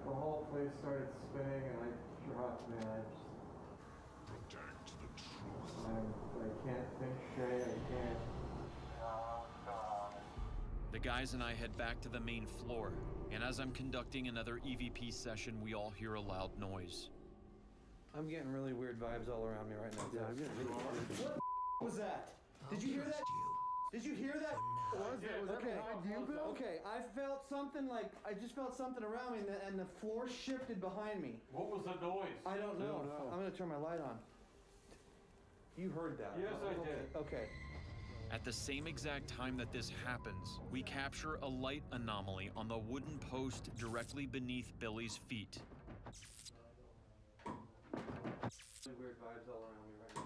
The whole place started spinning and I dropped, man. Protect the truth. I can't think straight. I can't. The guys and I head back to the main floor, and as I'm conducting another EVP session, we all hear a loud noise. I'm getting really weird vibes all around me right now. Yeah, I'm getting really weird. What was that? Did you hear that? Did you hear that? Was that behind you, Bill? Okay, I felt something like, I just felt something around me and the floor shifted behind me. What was the noise? I don't know. I'm gonna turn my light on. You heard that? Yes, I did. Okay. At the same exact time that this happens, we capture a light anomaly on the wooden post directly beneath Billy's feet. Weird vibes all around me right now.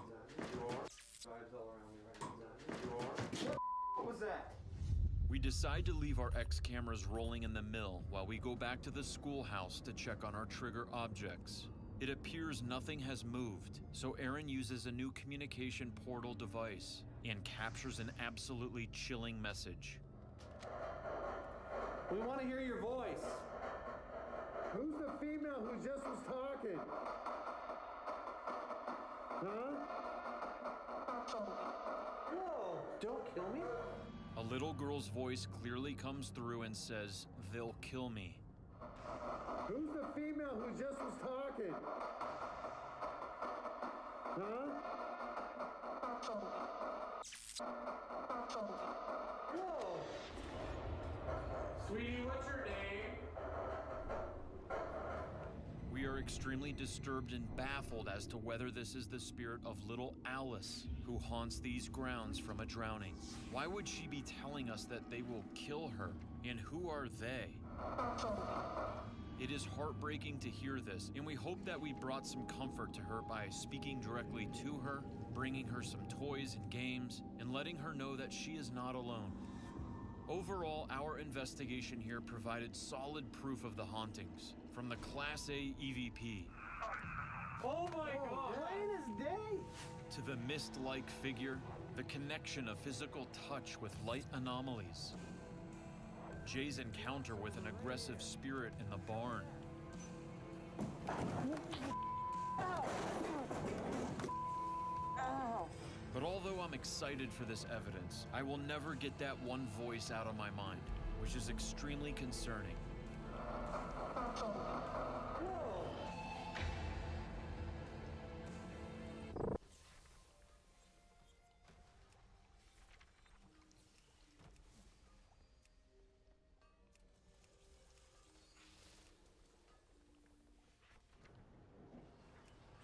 You are? Vibes all around me right now. You are? What was that? We decide to leave our X cameras rolling in the mill while we go back to the schoolhouse to check on our trigger objects. It appears nothing has moved, so Aaron uses a new communication portal device and captures an absolutely chilling message. We want to hear your voice. Who's the female who just was talking? Huh? Whoa, don't kill me. A little girl's voice clearly comes through and says, "They'll kill me." Who's the female who just was talking? Huh? Whoa. Sweetie, what's your name? We are extremely disturbed and baffled as to whether this is the spirit of little Alice, who haunts these grounds from a drowning. Why would she be telling us that they will kill her? And who are they? It is heartbreaking to hear this, and we hope that we brought some comfort to her by speaking directly to her, bringing her some toys and games, and letting her know that she is not alone. Overall, our investigation here provided solid proof of the hauntings, from the Class A EVP Oh my God! Plain as day. to the mist-like figure, the connection of physical touch with light anomalies, Jay's encounter with an aggressive spirit in the barn, but although I'm excited for this evidence, I will never get that one voice out of my mind, which is extremely concerning.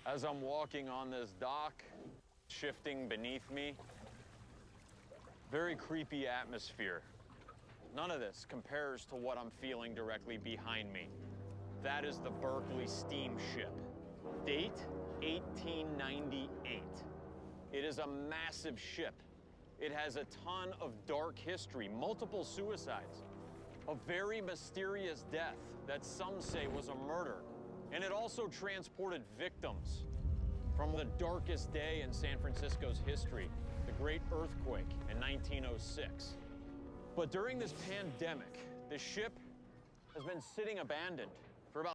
As I'm walking on this dock, shifting beneath me, very creepy atmosphere. None of this compares to what I'm feeling directly behind me. That is the Berkeley steamship. Date, 1898. It is a massive ship. It has a ton of dark history, multiple suicides, a very mysterious death that some say was a murder. And it also transported victims from the darkest day in San Francisco's history, the Great Earthquake in 1906. But during this pandemic, the ship has been sitting abandoned.